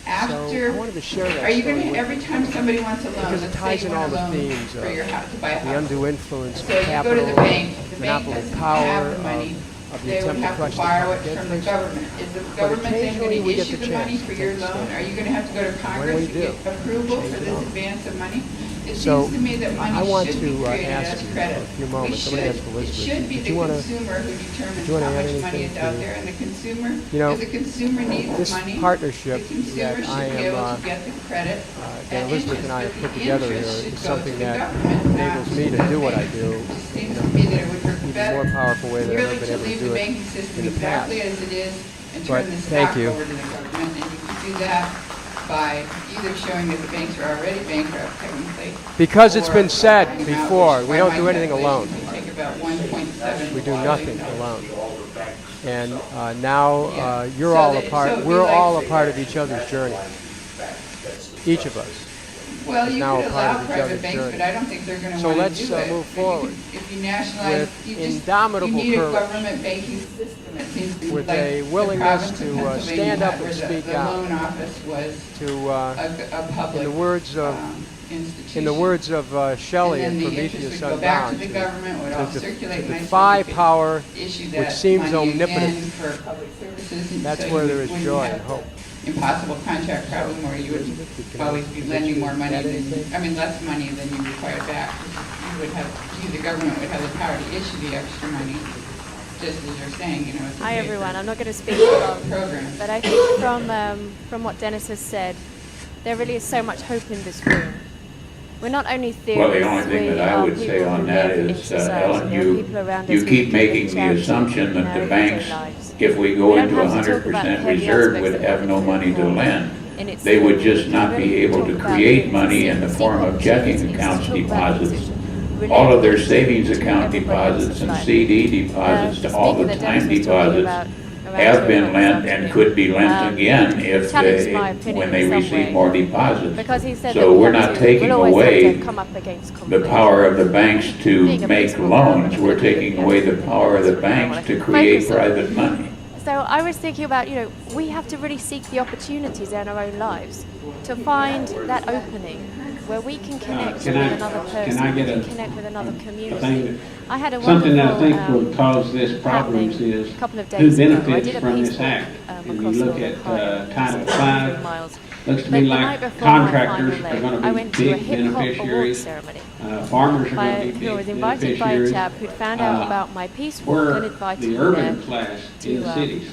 after, I wanted to share that are you story going to, with every time somebody wants a loan, because it let's ties say in you all want a the loan themes for your house, to buy a of the house. undue influence of So you go capital, to the bank monopoly doesn't power, have the money, of the they would attempt to have crush to the borrow it public from the interest. government. Is the But government then occasionally going we to get issue the the money chance for to your take a loan? stand. Are you going to have to go to What do Congress we to do? get approval Change for it this all. advance of money? It So, seems to me that I money want should to be created ask as you credit. for a few We moments. I'm going to ask should, it Elizabeth. should be Did the you wanna- consumer who determines you wanna how add much money anything is out to- there, and the consumer, You know, if the consumer needs this money, partnership the consumer that should I be am, able to get the credit that and Elizabeth interest, and I have but put the together here interest is should go something to the that government, enables not me to the do what I bank. do It seems to me that it would work in a better more powerful way than I've really ever been to able to leave do the it banking system in the past. exactly as it is and But turn the thank stock you. over to the government. And you can do that by either showing that the banks are already bankrupt technically. Because it's or been said by buying them out, before, which we by don't my do anything alone. calculations would take about 1.7 We do nothing alone. And now you're So all that- a so part, it'd be we're like- all a part of each other's journey. Each of us. Well, is you now could a part allow of each private other's banks, journey. but I don't think they're going to So want to let's do it. move But you forward could- If you nationalize, with you just, indomitable you need a courage, government banking system. It seems to be with like a the willingness province of to Pennsylvania stand up had, and where speak the out, loan office was to a public in the words of institution. in the words of Shelley And in then the interest Prometheus would go back to Unbound, the government, would all circulate to nicely. defy You could power issue which that seems money omnipotent. again for public services, and That's so where you there is wouldn't joy have and hope. impossible contract problem where you would always be lending more money than, less money than you required back. The government would have the power to issue the extra money, just as you're saying, to Hi pay everyone, for I'm not going to speak for long, program. but I think from what Dennis has said, there really is so much hope in this room. We're not only theorists, Well, the only thing we that I are would say people on who that live in is, society. Ellen, There are people around us you who keep give making the charity assumption in that our the everyday banks, lives. if we We go don't into have to talk about 100% heavy reserve, aspects would of have what no we money do to lend. in its They would theory. just We not really be able talk to about create things, money in the see form of checking opportunities, account talk about deposits. position, All of their relate savings to account everybody else's deposits and life. CD deposits The to all speaker the that time Dennis was talking deposits about have been around lent this and afternoon, could be lent again if challenged they, my opinion when they in some receive way. more deposits. Because he said that So we we're have not to- taking we'll always have away to come up against the conflict. power of the banks to Being a make principal loans. government, We're taking away the power of the banks to create private money. So I was thinking about, we have to really seek the opportunities in our own lives to find that opening where we can connect with another person, can I get we can a- connect with another community. thing I had a Something that I wonderful, think will cause this problems happening is a couple of who days ago. I benefits did a from piece this walk, act. If you across look Northern at Ohio, Title just over 3 V, miles. looks to But me the like night before my contractors final are leg, going I to went be to a big hip-hop award beneficiaries. ceremony. Farmers are going to be I big was invited by a beneficiaries. chap who'd found out about my piece walk Where and invited the me urban there class to, in the cities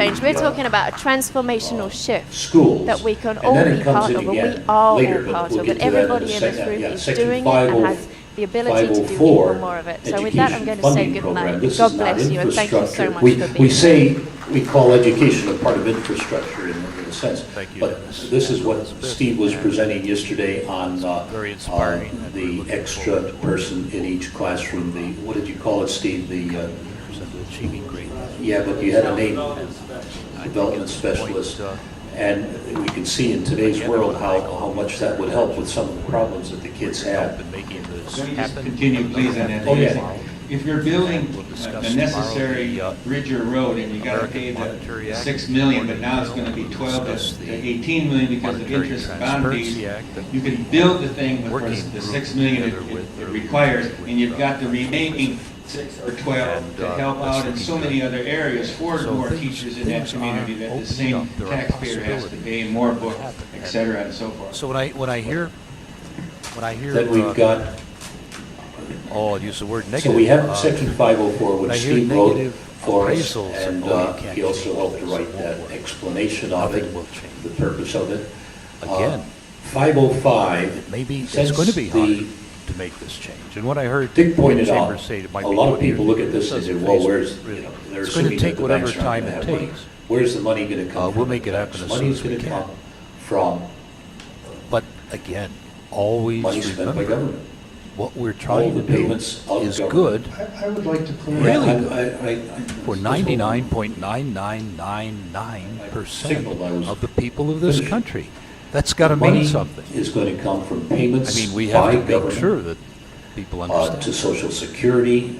change. We're talking about a transformational shift schools. that we can And all then it be comes part in of, and again we are later, all but part we'll of, get and to that in everybody a in second. this room Yeah, is Section doing it and 50 has the ability to do 504 even more of it. So with education that, I'm going to say funding good program. night. This God is not bless you, and thank you so infrastructure. much We, for we being say we call education a part of infrastructure in a sense. But this is what Steve was presenting yesterday on the extra person in each classroom. The, what did you call it, Steve? The yeah, but you had a name, development specialist. And we can see in today's world how much that would help with some of the problems that the kids have. Let me just continue, please, on that. Oh, yeah. If you're building a necessary bridge or road and you gotta pay the 6 million, but now it's gonna be 12 to 18 million because of interest and bond fees, you can build the thing with the 6 million it requires, and you've got the remaining 6 or 12 to help out in so many other areas for more teachers in that community that the same taxpayer has to pay, more books, et cetera, and so forth. So when I hear Then we've got, I'll use the word negative. so we have section 504, when I which hear Steve wrote negative for us, appraisals and he also helped to write that explanation of it, the purpose of it. Again, 505. maybe it's since going to be hard the- to make this change. And what I heard Dick pointed out, Chambers say, it might a be lot of 20 years people look ago. at this and say, Doesn't well, phase where's, me, really. they're It's going to assuming take that the whatever banks aren't time gonna it have money. takes. Where's the money going to come from? We'll make it happen as soon Money's as we going to can. come from But again, always money spent by remember, government. what we're trying to the do payments of is government. good, I would like to clarify. really I- good, for 99.9999% of the people of this country. That's got to mean something. Money is going to come from payments I mean, we have by to make government, sure that people understand. to Social Security,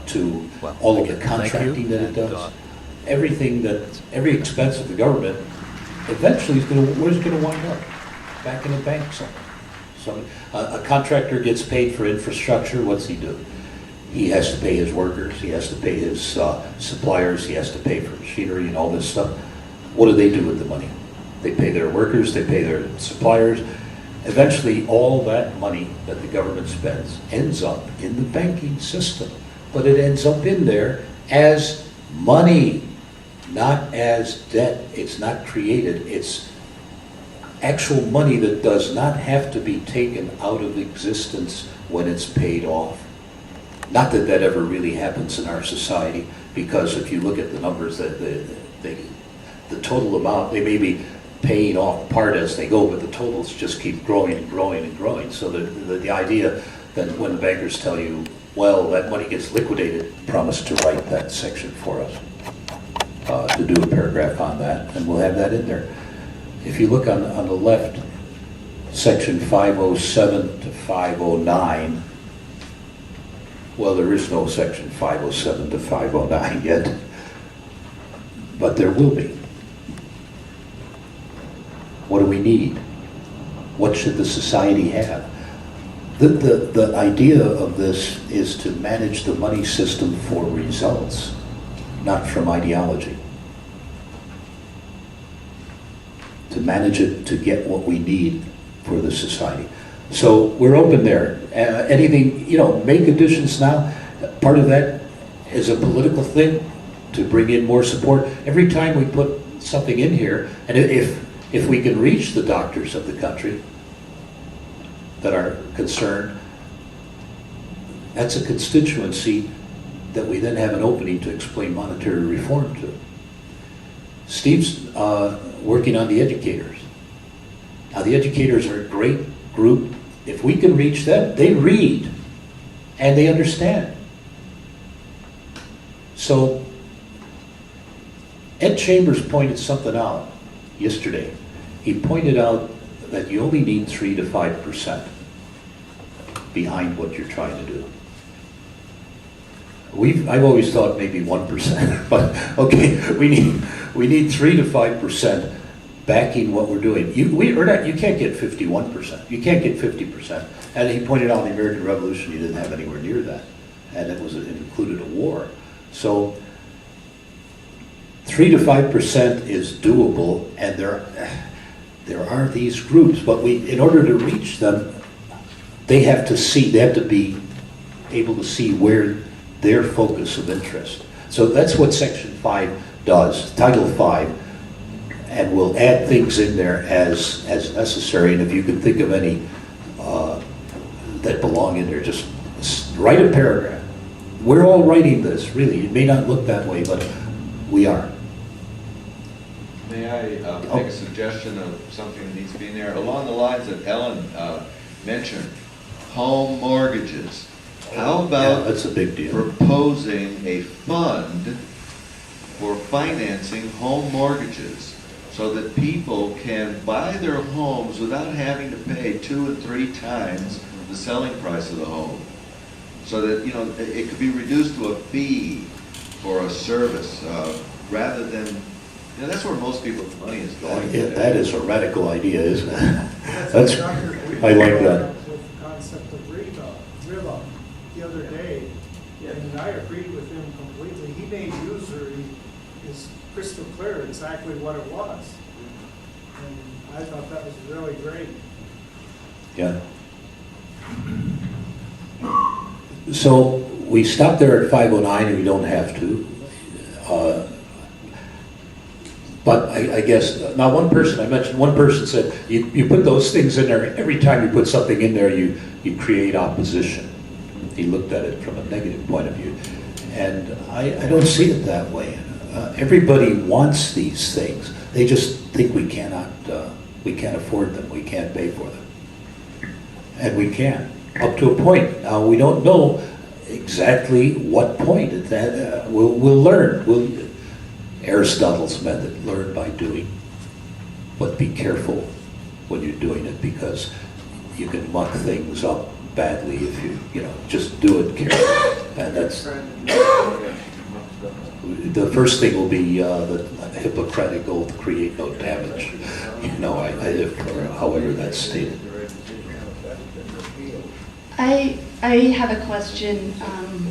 to all of the again, thank you, contracting that it and, does. Everything that, every expense of the government, eventually is going to, where's it going to wind up? Back in the bank somewhere. So, a contractor gets paid for infrastructure, what's he do? He has to pay his workers, he has to pay his suppliers, he has to pay for machinery and all this stuff. What do they do with the money? They pay their workers, they pay their suppliers. Eventually, all that money that the government spends ends up in the banking system. But it ends up in there as money, not as debt. It's not created. It's actual money that does not have to be taken out of existence when it's paid off. Not that that ever really happens in our society, because if you look at the numbers, the total amount, they may be paying off part as they go, but the totals just keep growing and growing and growing. So the idea that when the bankers tell you, well, that money gets liquidated, promise to write that section for us, to do a paragraph on that, and we'll have that in there. If you look on the left, section 507 to 509, well, there is no section 507 to 509 yet, but there will be. What do we need? What should the society have? The idea of this is to manage the money system for results, not from ideology. To manage it to get what we need for the society. So we're open there. Anything, make additions now. Part of that is a political thing to bring in more support. Every time we put something in here, and if we can reach the doctors of the country that are concerned, that's a constituency that we then have an opening to explain monetary reform to. Steve's working on the educators. Now, the educators are a great group. If we can reach them, they read and they understand. So, Ed Chambers pointed something out yesterday. He pointed out that you only need 3 to 5% behind what you're trying to do. I've always thought maybe 1%, but okay, we need 3 to 5% backing what we're doing. You can't get 51%. You can't get 50%. And he pointed out in the American Revolution you didn't have anywhere near that, and it included a war. So 3 to 5% is doable, and there are these groups, but in order to reach them, they have to be able to see where their focus of interest. So that's what Section 5 does, Title 5, and we'll add things in there as necessary, and if you can think of any that belong in there, just write a paragraph. We're all writing this, really. It may not look that way, but we are. May I make a suggestion of something that needs to be in there? Along the lines that Ellen mentioned, home mortgages. How about that's a big deal. Proposing a fund for financing home mortgages so that people can buy their homes without having to pay 2 and 3 times the selling price of the home? So that, it could be reduced to a fee for a service rather than, that's where most people's money is going. That is a radical idea, isn't it? I like that. With the concept of riba the other day, and I agreed with him completely. He made usury is crystal clear exactly what it was. And I thought that was really great. Yeah. So we stop there at 509, and we don't have to. But I guess, now one person, I mentioned one person said, you put those things in there, every time you put something in there, you create opposition. He looked at it from a negative point of view. And I don't see it that way. Everybody wants these things. They just think we can't afford them, we can't pay for them. And we can, up to a point. Now, we don't know exactly what point. We'll learn. Aristotle's method, learn by doing. But be careful when you're doing it, because you can muck things up badly if you just do it carefully. And that's the first thing will be the Hippocratic oath, create no damage. Or however that's stated. I have a question.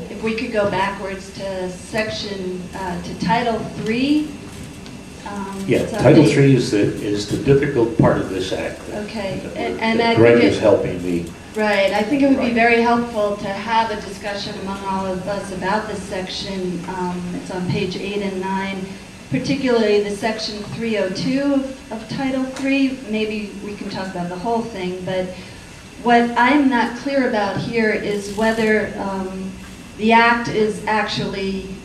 If we could go backwards to to Title 3. Title 3 is the difficult part of this act. Okay, and Greg is helping me. Right, I think it would be very helpful to have a discussion among all of us about this section. It's on page 8 and 9, particularly the section 302 of Title 3. Maybe we can talk about the whole thing, but what I'm not clear about here is whether the act is actually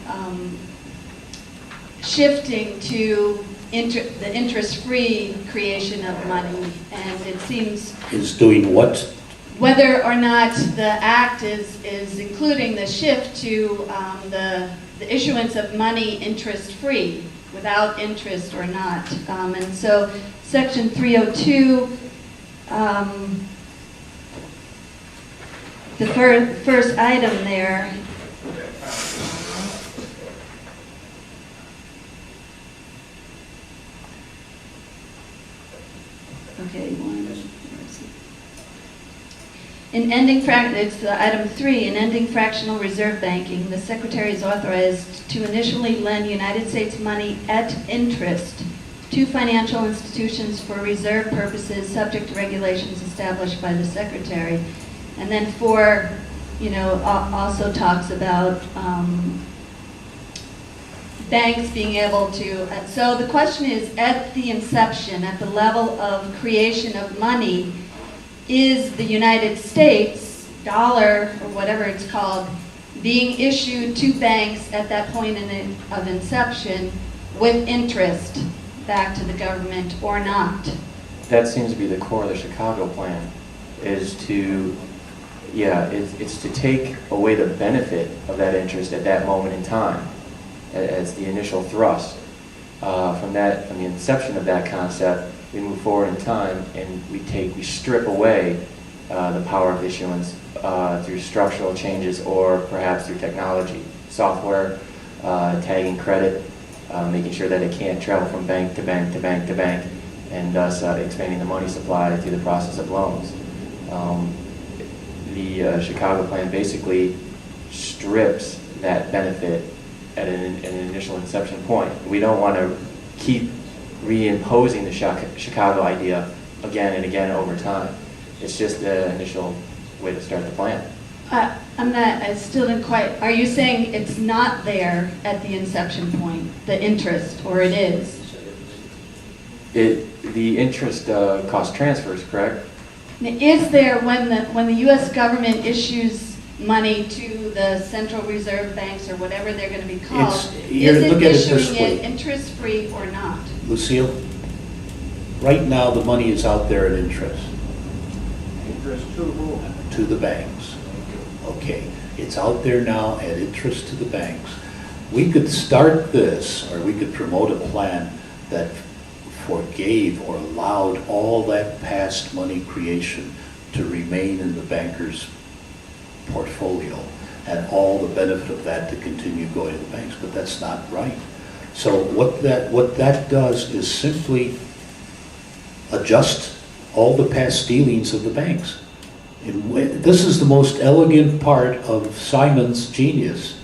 shifting to the interest-free creation of money, and it seems... Is doing what? Whether or not the act is including the shift to the issuance of money interest-free, without interest or not. And so section 302, the first item there, okay, in ending, it's item 3, in ending fractional reserve banking, the Secretary is authorized to initially lend United States money at interest to financial institutions for reserve purposes subject to regulations established by the Secretary. And then 4, also talks about banks being able to, so the question is, at the inception, at the level of creation of money, is the United States dollar, or whatever it's called, being issued to banks at that point of inception with interest back to the government or not? That seems to be the core of the Chicago plan, is to, it's to take away the benefit of that interest at that moment in time as the initial thrust. From the inception of that concept, we move forward in time and we strip away the power of issuance through structural changes or perhaps through technology, software, tagging credit, making sure that it can't travel from bank to bank to bank to bank, and thus expanding the money supply through the process of loans. The Chicago plan basically strips that benefit at an initial inception point. We don't want to keep reimposing the Chicago idea again and again over time. It's just the initial way to start the plan. I still didn't quite, are you saying it's not there at the inception point, the interest, or it is? The interest cost transfers, correct? Is there, when the U.S. government issues money to the Central Reserve banks or whatever they're going to be called, is it issuing it interest-free or not? Lucille, right now the money is out there at interest. Interest to whom? To the banks. Okay, it's out there now at interest to the banks. We could start this, or we could promote a plan that forgave or allowed all that past money creation to remain in the banker's portfolio and all the benefit of that to continue going to the banks, but that's not right. So what that does is simply adjust all the past dealings of the banks. This is the most elegant part of Simon's genius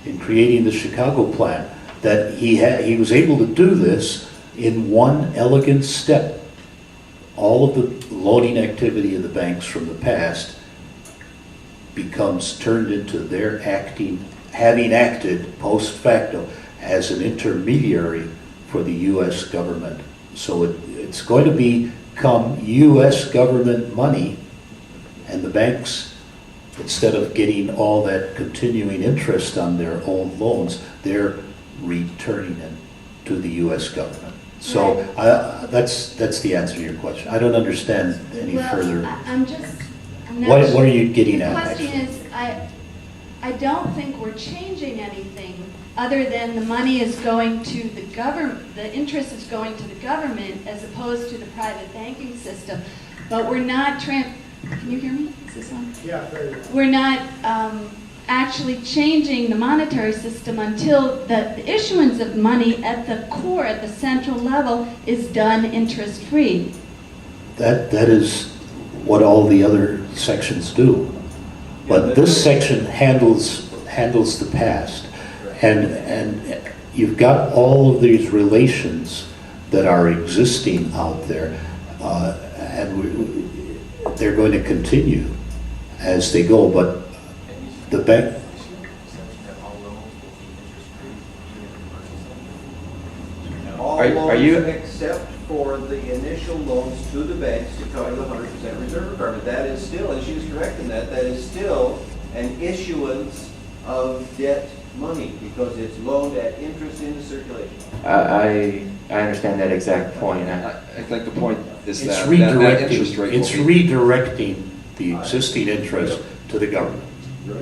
in creating the Chicago plan, that he was able to do this in one elegant step. All of the loaning activity of the banks from the past becomes turned into their having acted post facto, as an intermediary for the U.S. government. So it's going to become U.S. government money, and the banks, instead of getting all that continuing interest on their own loans, they're returning it to the U.S. government. So that's the answer to your question. I don't understand any further. I'm not What sure. are you getting at? The question actually? is, I don't think we're changing anything other than the money is going to the government, the interest is going to the government as opposed to the private banking system. But we're not, can you hear me? Is this on? Yeah, very well. We're not actually changing the monetary system until the issuance of money at the core, at the central level, is done interest-free. That is what all the other sections do. But this section handles the past. And you've got all of these relations that are existing out there, and they're going to continue as they go. But the bank. All loans except for the initial loans to the banks to cover the 100% reserve requirement. That is still, and she's correct in that, that is still an issuance of debt money because it's loaned at interest into circulation. I understand that exact point. I think the point is It's that redirecting, interest rate it's will be, redirecting the existing interest to the government.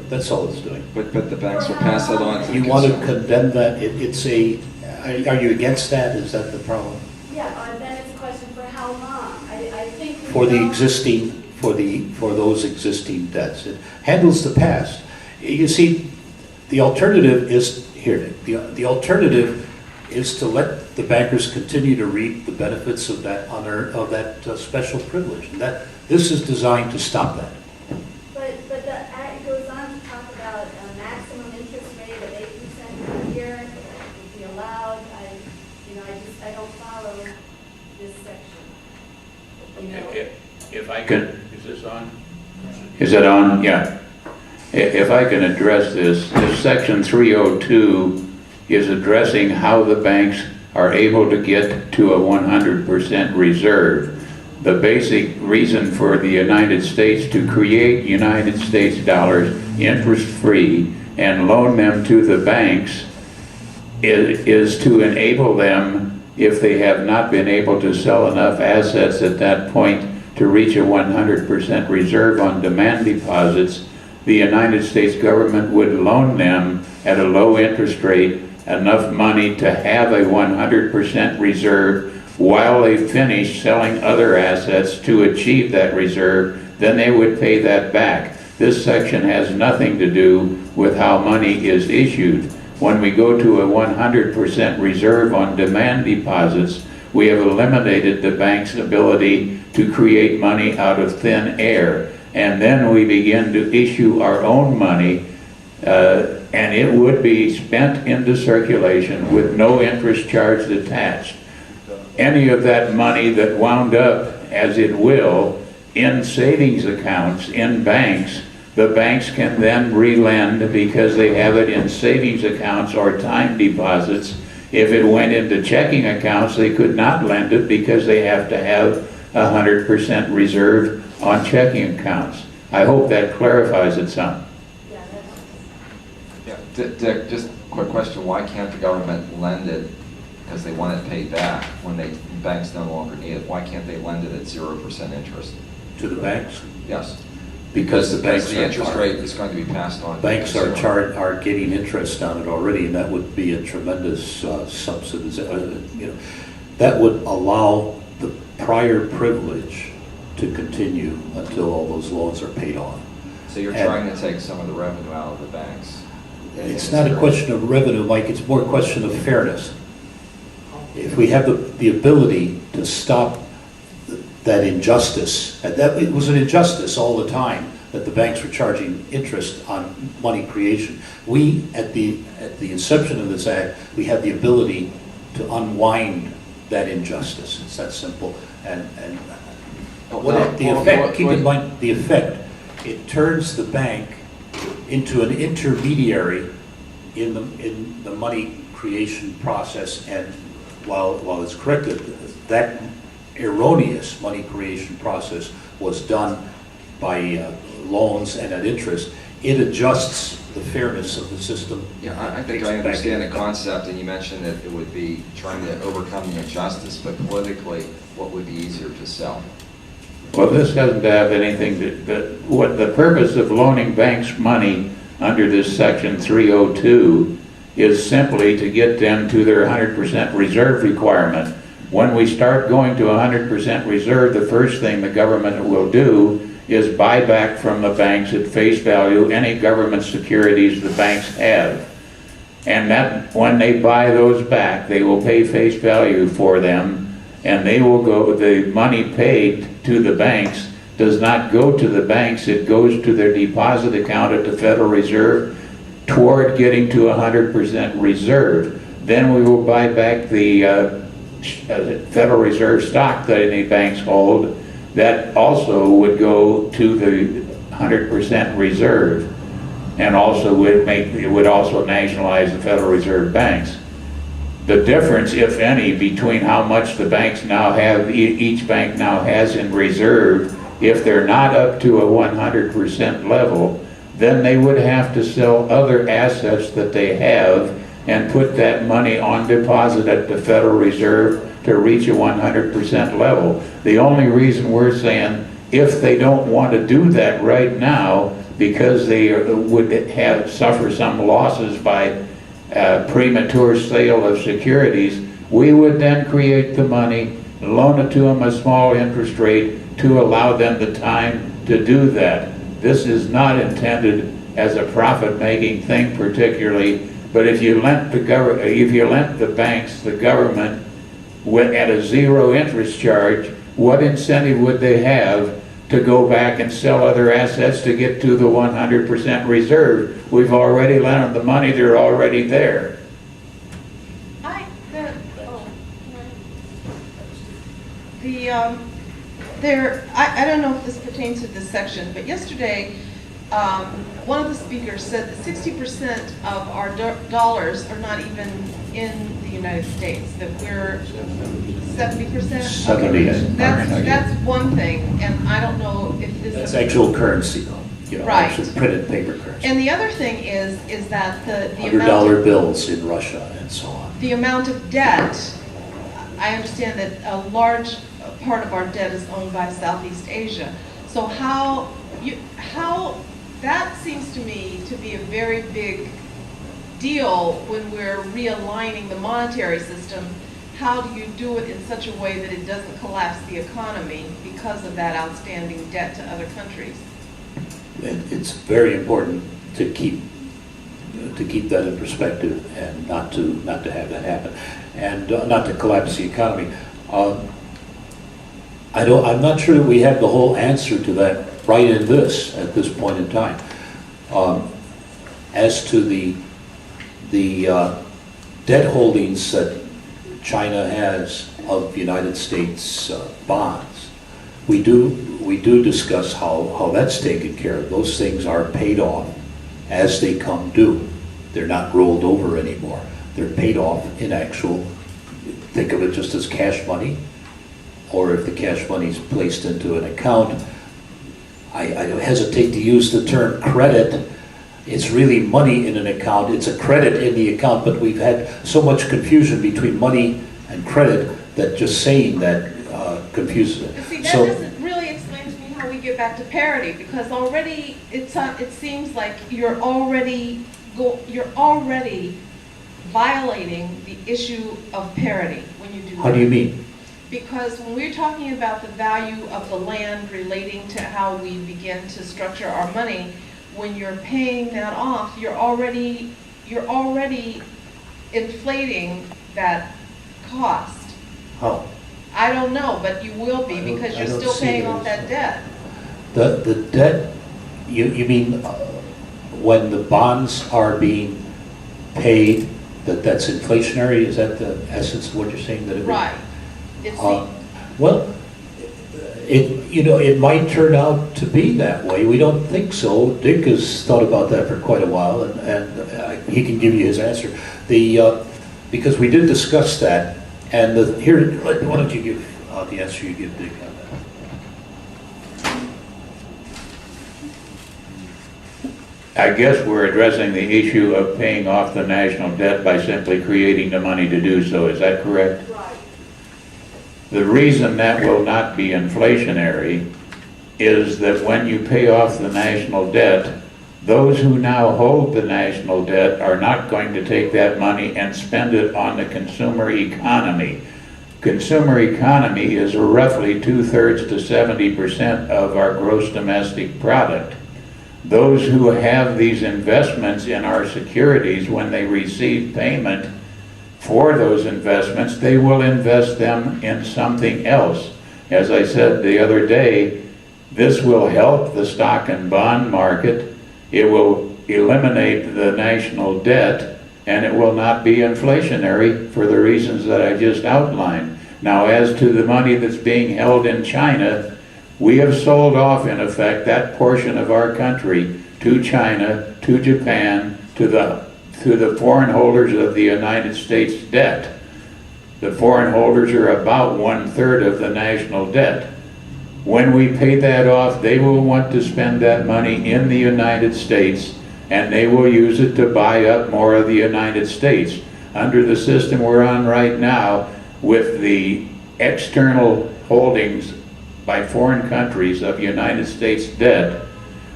That's all it's doing. but the banks will pass that on to the You want to consumer. condemn that? Are you against that? Is that the problem? Yeah, then it's a question for how long. I think For the existing, for those existing debts. It handles the past. You see, the alternative is here. The alternative is to let the bankers continue to reap the benefits of that special privilege. And this is designed to stop that. But the act goes on to talk about a maximum interest rate of 8% per year would be allowed. I don't follow this section. If I can, is this on? Is it on? Yeah. If I can address this section 302 is addressing how the banks are able to get to a 100% reserve. The basic reason for the United States to create United States dollars interest-free and loan them to the banks is to enable them, if they have not been able to sell enough assets at that point to reach a 100% reserve on demand deposits, the United States government would loan them at a low interest rate enough money to have a 100% reserve while they finish selling other assets to achieve that reserve. Then they would pay that back. This section has nothing to do with how money is issued. When we go to a 100% reserve on demand deposits, we have eliminated the bank's ability to create money out of thin air. And then we begin to issue our own money, and it would be spent into circulation with no interest charge attached. Any of that money that wound up, as it will, in savings accounts, in banks, the banks can then relend because they have it in savings accounts or time deposits. If it went into checking accounts, they could not lend it because they have to have 100% reserve on checking accounts. I hope that clarifies it some. Yeah, Dick, just a quick question. Why can't the government lend it because they want it paid back when banks no longer need it? Why can't they lend it at 0% interest? To the banks? Yes. Because the banks the interest rate is going to be passed on. Banks are getting interest on it already, and that would be a tremendous subsidization. That would allow the prior privilege to continue until all those loans are paid off. So you're trying to take some of the revenue out of the banks. It's not a question of revenue, Mike. It's more a question of fairness. If we have the ability to stop that injustice, and that it was an injustice all the time that the banks were charging interest on money creation. We, at the inception of this act, we had the ability to unwind that injustice. It's that simple. And the effect, keep in mind the effect, it turns the bank into an intermediary in the money creation process, and while it's correct that erroneous money creation process was done by loans and at interest, it adjusts the fairness of the system. Yeah, I think I understand the concept, and you mentioned that it would be trying to overcome the injustice, but politically, what would be easier to sell? Well, this doesn't have anything what the purpose of loaning banks money under this section 302 is simply to get them to their 100% reserve requirement. When we start going to 100% reserve, the first thing the government will do is buy back from the banks at face value any government securities the banks have. And that when they buy those back, they will pay face value for them, and they will go, the money paid to the banks does not go to the banks, it goes to their deposit account at the Federal Reserve toward getting to 100% reserve. Then we will buy back the Federal Reserve stock that any banks hold. That also would go to the 100% reserve, and also would also nationalize the Federal Reserve banks. The difference, if any, between how much the banks now have, each bank now has in reserve, if they're not up to a 100% level, then they would have to sell other assets that they have and put that money on deposit at the Federal Reserve to reach a 100% level. The only reason we're saying if they don't want to do that right now because they would suffer some losses by premature sale of securities, we would then create the money, loan it to them a small interest rate to allow them the time to do that. This is not intended as a profit-making thing particularly, but if you lent the banks, the government, at a zero interest charge, what incentive would they have to go back and sell other assets to get to the 100% reserve? We've already lent them the money, they're already there. I don't know if this pertains to this section, but yesterday, one of the speakers said that 60% of our dollars are not even in the United States, that we're 70%? 70, That's one thing, and I don't know if this That's actual currency though, you know, right. actual printed paper currency. And the other thing is that the $100 bills in Russia and so on. The amount of debt, I understand that a large part of our debt is owned by Southeast Asia. So how that seems to me to be a very big deal when we're realigning the monetary system. How do you do it in such a way that it doesn't collapse the economy because of that outstanding debt to other countries? It's very important to keep that in perspective and not to have that happen, and not to collapse the economy. I'm not sure that we have the whole answer to that right at this point in time. As to the debt holdings that China has of United States bonds, we do discuss how that's taken care of. Those things are paid off as they come due. They're not rolled over anymore. They're paid off in actual, think of it just as cash money, or if the cash money is placed into an account. I hesitate to use the term credit. It's really money in an account. It's a credit in the account, but we've had so much confusion between money and credit that just saying that confuses it. See, that doesn't really explain to me how we get back to parity, because already it seems like you're already violating the issue of parity when you do that. How do you mean? Because when we're talking about the value of the land relating to how we begin to structure our money, when you're paying that off, you're already inflating that cost. How? I don't know, but you will be, because you're still paying off that debt. The debt, you mean when the bonds are being paid, that's inflationary? Is that the essence of what you're saying? That it Right. Well, it might turn out to be that way. We don't think so. Dick has thought about that for quite a while, and he can give you his answer. because we did discuss that, and here, why don't you give the answer you give Dick on that? I guess we're addressing the issue of paying off the national debt by simply creating the money to do so. Is that correct? Right. The reason that will not be inflationary is that when you pay off the national debt, those who now hold the national debt are not going to take that money and spend it on the consumer economy. Consumer economy is roughly 2/3 to 70% of our gross domestic product. Those who have these investments in our securities, when they receive payment for those investments, they will invest them in something else. As I said the other day, this will help the stock and bond market, it will eliminate the national debt, and it will not be inflationary for the reasons that I just outlined. Now, as to the money that's being held in China, we have sold off, in effect, that portion of our country to China, to Japan, to the foreign holders of the United States debt. The foreign holders are about 1/3 of the national debt. When we pay that off, they will want to spend that money in the United States, and they will use it to buy up more of the United States. Under the system we're on right now, with the external holdings by foreign countries of United States debt,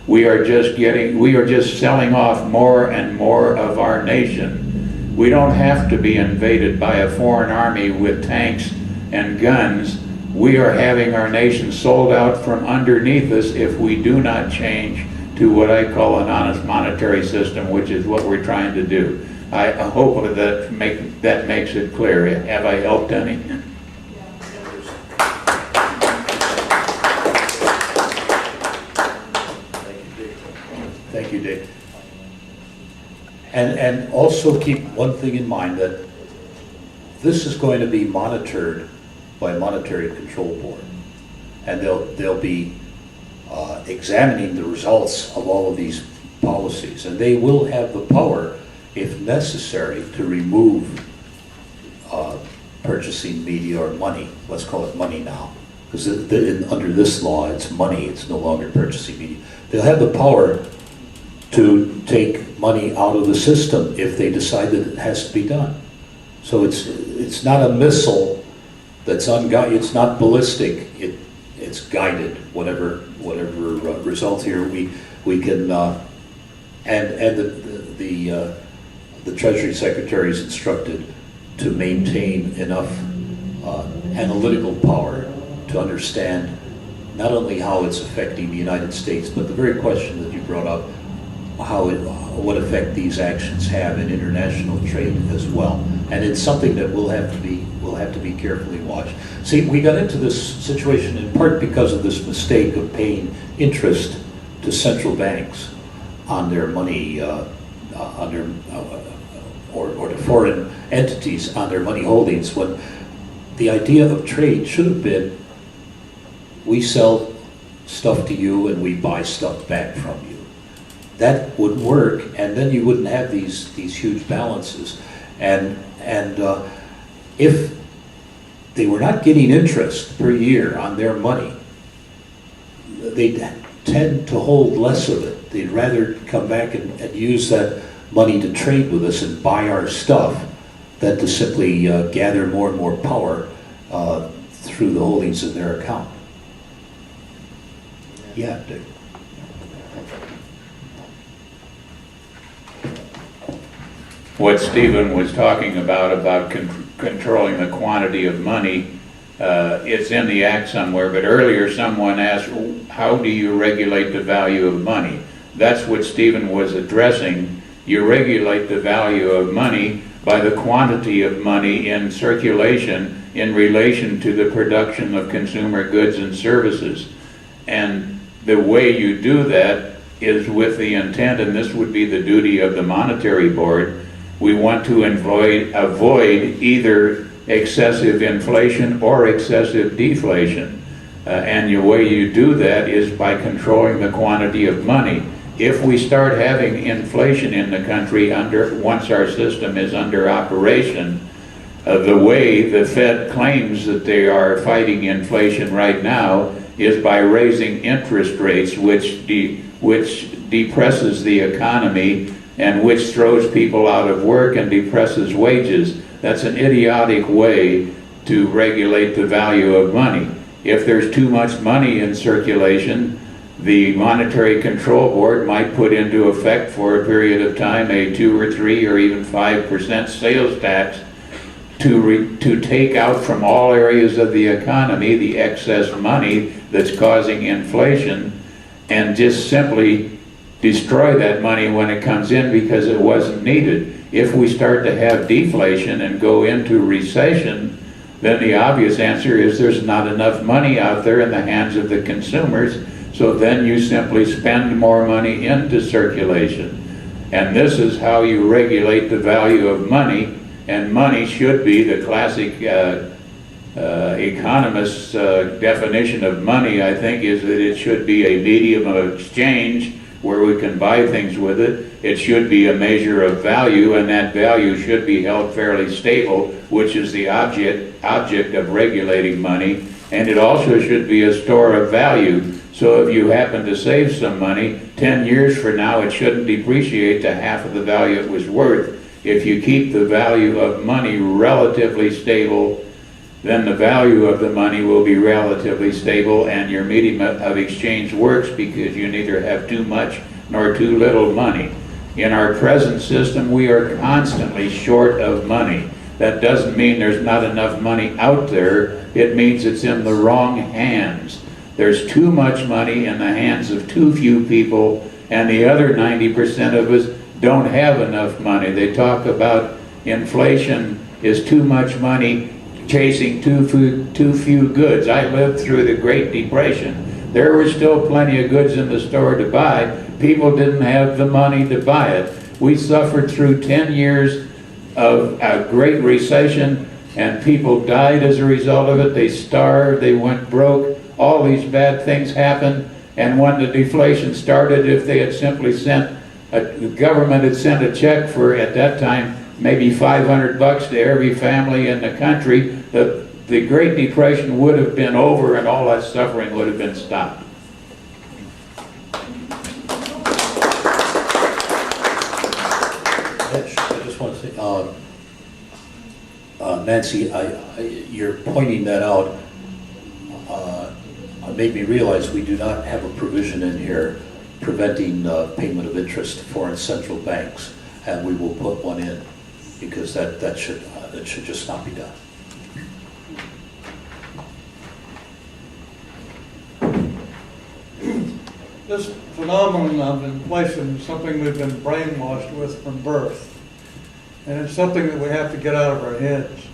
we are just selling off more and more of our nation. We don't have to be invaded by a foreign army with tanks and guns. We are having our nation sold out from underneath us if we do not change to what I call an honest monetary system, which is what we're trying to do. I hope that makes it clear. Have I helped any? Thank you, Dick. And also keep one thing in mind, that this is going to be monitored by a Monetary Control Board, and they'll be examining the results of all of these policies, and they will have the power, if necessary, to remove purchasing media or money. Let's call it money now, because under this law it's money, it's no longer purchasing media. They'll have the power to take money out of the system if they decide that it has to be done. So it's not a missile that's unguided, it's not ballistic, it's guided. Whatever result here, we can and the Treasury Secretary is instructed to maintain enough analytical power to understand not only how it's affecting the United States, but the very question that you brought up, what effect these actions have in international trade as well. And it's something that will have to be carefully watched. See, we got into this situation in part because of this mistake of paying interest to central banks on their money, or to foreign entities on their money holdings, when the idea of trade should have been, we sell stuff to you and we buy stuff back from you. That would work, and then you wouldn't have these huge balances. And if they were not getting interest per year on their money, they'd tend to hold less of it. They'd rather come back and use that money to trade with us and buy our stuff than to simply gather more and more power through the holdings in their account. Yeah, Dick. What Stephen was talking about controlling the quantity of money, it's in the act somewhere, but earlier someone asked, how do you regulate the value of money? That's what Stephen was addressing. You regulate the value of money by the quantity of money in circulation in relation to the production of consumer goods and services. And the way you do that is with the intent, and this would be the duty of the Monetary Board, we want to avoid either excessive inflation or excessive deflation. And the way you do that is by controlling the quantity of money. if we start having inflation in the country once our system is under operation, the way the Fed claims that they are fighting inflation right now is by raising interest rates, which depresses the economy and which throws people out of work and depresses wages. That's an idiotic way to regulate the value of money. If there's too much money in circulation, the Monetary Control Board might put into effect for a period of time a 2 or 3 or even 5% sales tax to take out from all areas of the economy the excess money that's causing inflation, and just simply destroy that money when it comes in because it wasn't needed. If we start to have deflation and go into recession, then the obvious answer is there's not enough money out there in the hands of the consumers, so then you simply spend more money into circulation. And this is how you regulate the value of money, and money should be the classic economist's definition of money, I think, is that it should be a medium of exchange where we can buy things with it. It should be a measure of value, and that value should be held fairly stable, which is the object of regulating money. And it also should be a store of value. So if you happen to save some money, 10 years from now it shouldn't depreciate to half of the value it was worth. If you keep the value of money relatively stable, then the value of the money will be relatively stable, and your medium of exchange works because you neither have too much nor too little money. In our present system, we are constantly short of money. That doesn't mean there's not enough money out there. It means it's in the wrong hands. There's too much money in the hands of too few people, and the other 90% of us don't have enough money. They talk about inflation is too much money chasing too few goods. I lived through the Great Depression. There were still plenty of goods in the store to buy. People didn't have the money to buy it. We suffered through 10 years of a great recession, and people died as a result of it. They starved, they went broke, all these bad things happened. And when the deflation started, if they had simply the government had sent a check for, at that time, maybe $500 to every family in the country, the Great Depression would have been over and all that suffering would have been stopped. I just want to say, Nancy, you're pointing that out made me realize we do not have a provision in here preventing payment of interest to foreign central banks, and we will put one in because that should just not be done. This phenomenon of inflation is something we've been brainwashed with from birth, and it's something that we have to get out of our heads.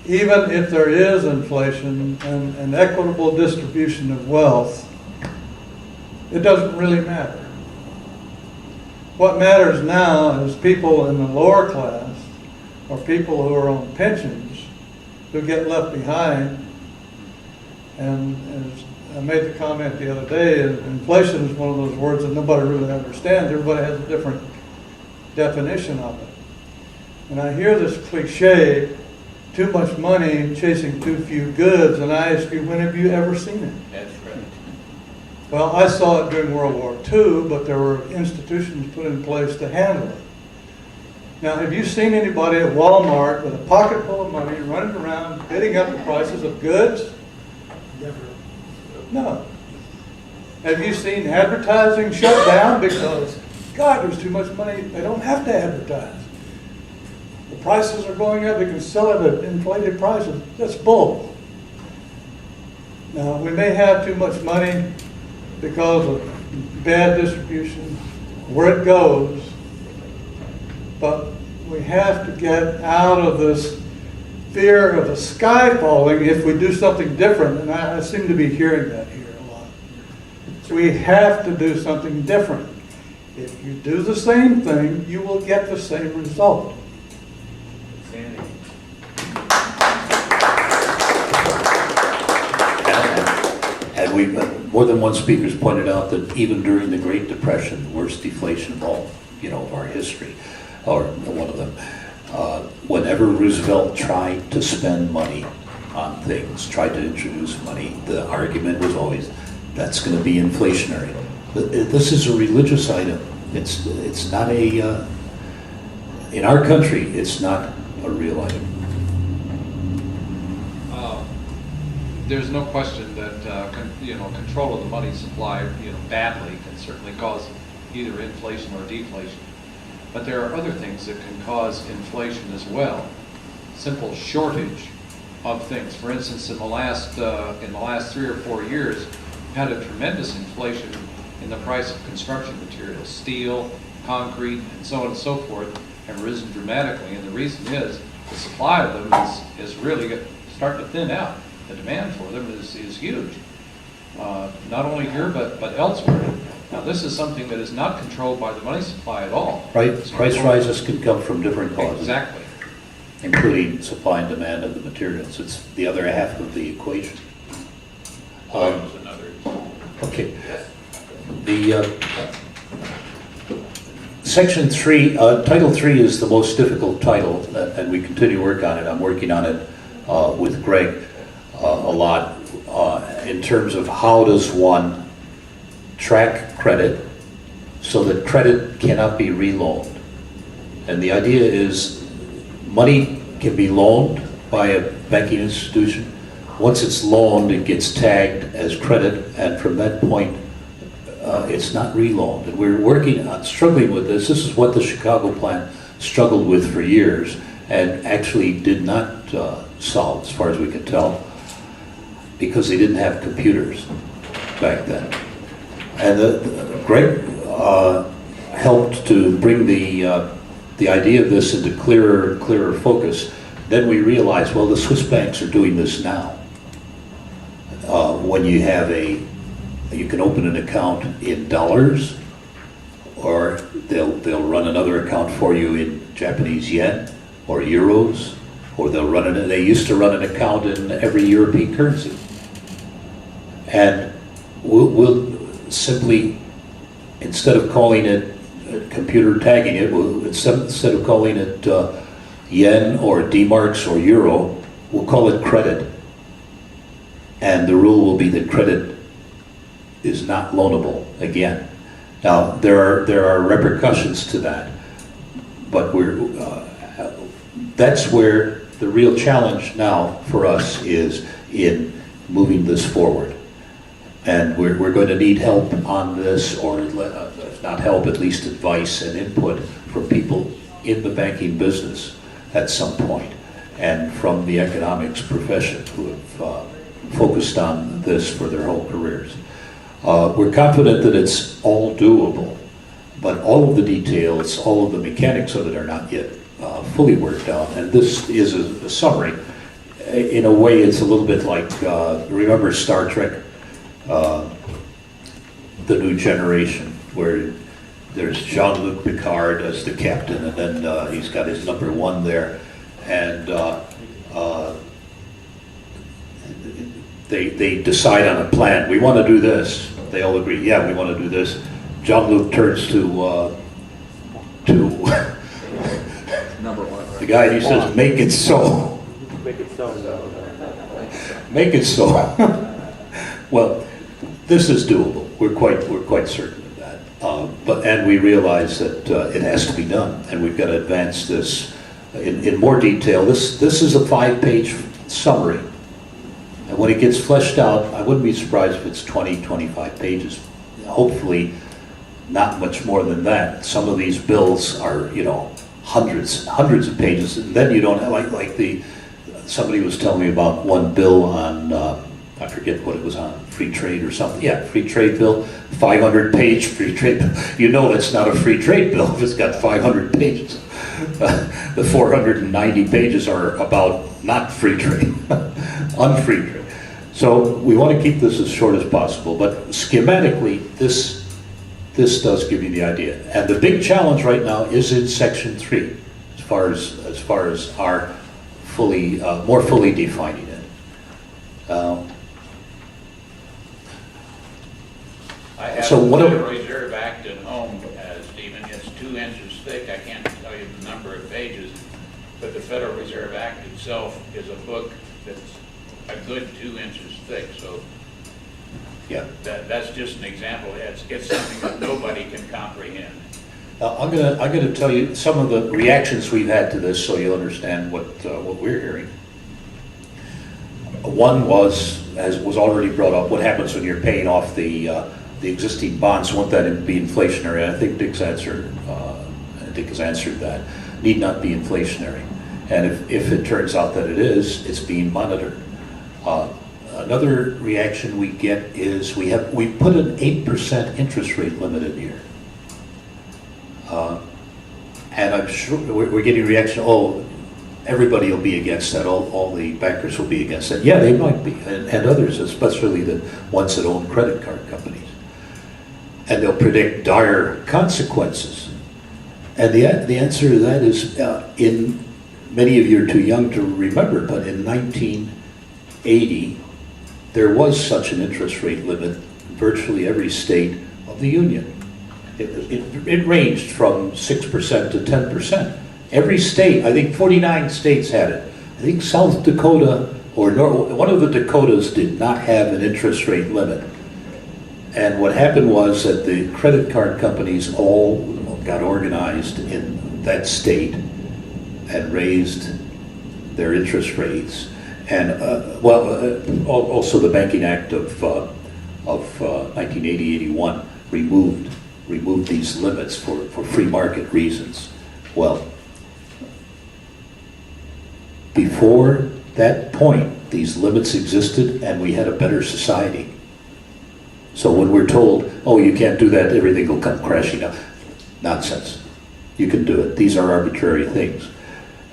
Even if there is inflation and an equitable distribution of wealth, it doesn't really matter. What matters now is people in the lower class or people who are on pensions who get left behind. And as I made the comment the other day, inflation is one of those words that nobody really understands. Everybody has a different definition of it. And I hear this cliche, too much money chasing too few goods, and I ask you, when have you ever seen it? That's right. Well, I saw it during World War II, but there were institutions put in place to handle it. Now, have you seen anybody at Walmart with a pocket full of money running around bidding up the prices of goods? Never. No. Have you seen advertising shut down because, God, there's too much money, they don't have to advertise. The prices are going up, they can sell it at inflated prices. That's bull. Now, we may have too much money because of bad distribution, where it goes, but we have to get out of this fear of the sky falling if we do something different, and I seem to be hearing that here a lot. We have to do something different. If you do the same thing, you will get the same result. And we've been more than one speaker's pointed out that even during the Great Depression, the worst deflation of all, of our history, or one of them, whenever Roosevelt tried to spend money on things, tried to introduce money, the argument was always, that's going to be inflationary. This is a religious item. It's not a, in our country, it's not a real item. There's no question that control of the money supply badly can certainly cause either inflation or deflation. But there are other things that can cause inflation as well. Simple shortage of things. For instance, in the last 3 or 4 years, we've had a tremendous inflation in the price of construction materials. Steel, concrete, and so on and so forth have risen dramatically. And the reason is the supply of them is really starting to thin out. The demand for them is huge, not only here but elsewhere. Now, this is something that is not controlled by the money supply at all. Right, price rises can come from different causes. Exactly. Including supply and demand of the materials. It's the other half of the equation. Okay. The Section 3, Title 3 is the most difficult title, and we continue to work on it. I'm working on it with Greg a lot in terms of how does one track credit so that credit cannot be reloaned. And the idea is money can be loaned by a banking institution. Once it's loaned, it gets tagged as credit, and from that point, it's not reloaned. And we're working on struggling with this. This is what the Chicago plan struggled with for years and actually did not solve, as far as we can tell, because they didn't have computers back then. And Greg helped to bring the idea of this into clearer focus. Then we realized, well, the Swiss banks are doing this now. When you have you can open an account in dollars, or they'll run another account for you in Japanese yen or euros, or they used to run an account in every European currency. And we'll simply, instead of calling it computer tagging it, instead of calling it yen or D-marks or euro, we'll call it credit. And the rule will be that credit is not loanable again. Now, there are repercussions to that, but that's where the real challenge now for us is in moving this forward. And we're going to need help on this, or if not help, at least advice and input from people in the banking business at some point, and from the economics profession who have focused on this for their whole careers. We're confident that it's all doable, but all of the details, all of the mechanics of it are not yet fully worked out. And this is a summary. In a way, it's a little bit like, remember Star Trek? The New Generation, where there's Jean-Luc Picard as the captain, and then he's got his number one there, and they decide on a plan. We want to do this. They all agree, yeah, we want to do this. Jean-Luc turns to number one. The guy, and he says, "Make it so." Make it so. Make it so. Well, this is doable. We're quite certain of that. And we realize that it has to be done, and we've got to advance this in more detail. This is a 5-page summary, and when it gets fleshed out, I wouldn't be surprised if it's 20, 25 pages. Hopefully, not much more than that. Some of these bills are, hundreds of pages, and then you don't have somebody was telling me about one bill on, I forget what it was on, free trade or something. Yeah, free trade bill, 500-page free trade bill. You know that's not a free trade bill if it's got 500 pages. The 490 pages are about not free trade, unfree trade. So we want to keep this as short as possible, but schematically, this does give you the idea. And the big challenge right now is in Section 3, as far as our more fully defining it. So what The do, Federal Reserve Act at home, Stephen, it's 2 inches thick. I can't tell you the number of pages, but the Federal Reserve Act itself is a book that's a good 2 inches thick. So yeah. that's just an example. It's something that nobody can comprehend. I'm gonna tell you some of the reactions we've had to this, so you'll understand what we're hearing. One was, as was already brought up, what happens when you're paying off the existing bonds? Won't that be inflationary? I think Dick has answered that. Need not be inflationary, and if it turns out that it is, it's being monitored. Another reaction we get is we put an 8% interest rate limit in here. And I'm sure we're getting a reaction, oh, everybody will be against that, all the bankers will be against that. Yeah, they might be, and others, especially the ones that own credit card companies. And they'll predict dire consequences. And the answer to that is, many of you are too young to remember, but in 1980, there was such an interest rate limit in virtually every state of the Union. It ranged from 6% to 10%. Every state, I think 49 states had it. I think South Dakota or one of the Dakotas did not have an interest rate limit. And what happened was that the credit card companies all got organized in that state and raised their interest rates. And also the Banking Act of 1980-81 removed these limits for free market reasons. Well, before that point, these limits existed and we had a better society. So when we're told, oh, you can't do that, everything will come crashing down. Nonsense. You can do it. These are arbitrary things.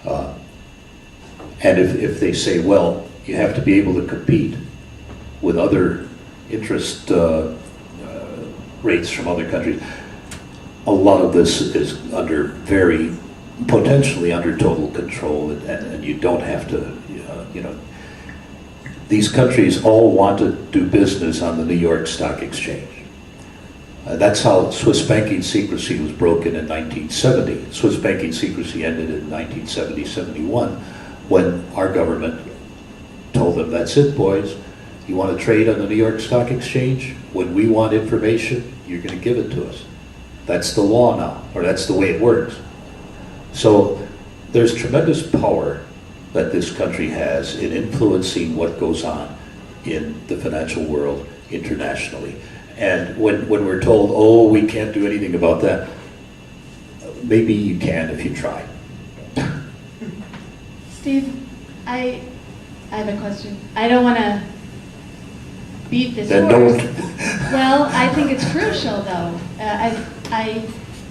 And if they say, well, you have to be able to compete with other interest rates from other countries, a lot of this is potentially under total control, and you don't have to, these countries all want to do business on the New York Stock Exchange. That's how Swiss banking secrecy was broken in 1970. Swiss banking secrecy ended in 1970-71 when our government told them, that's it, boys. You want to trade on the New York Stock Exchange? When we want information, you're going to give it to us. That's the law now, or that's the way it works. So there's tremendous power that this country has in influencing what goes on in the financial world internationally. And when we're told, oh, we can't do anything about that, maybe you can if you try. Steve, I have a question. I don't want to beat this Then horse. don't. Well, I think it's crucial, though.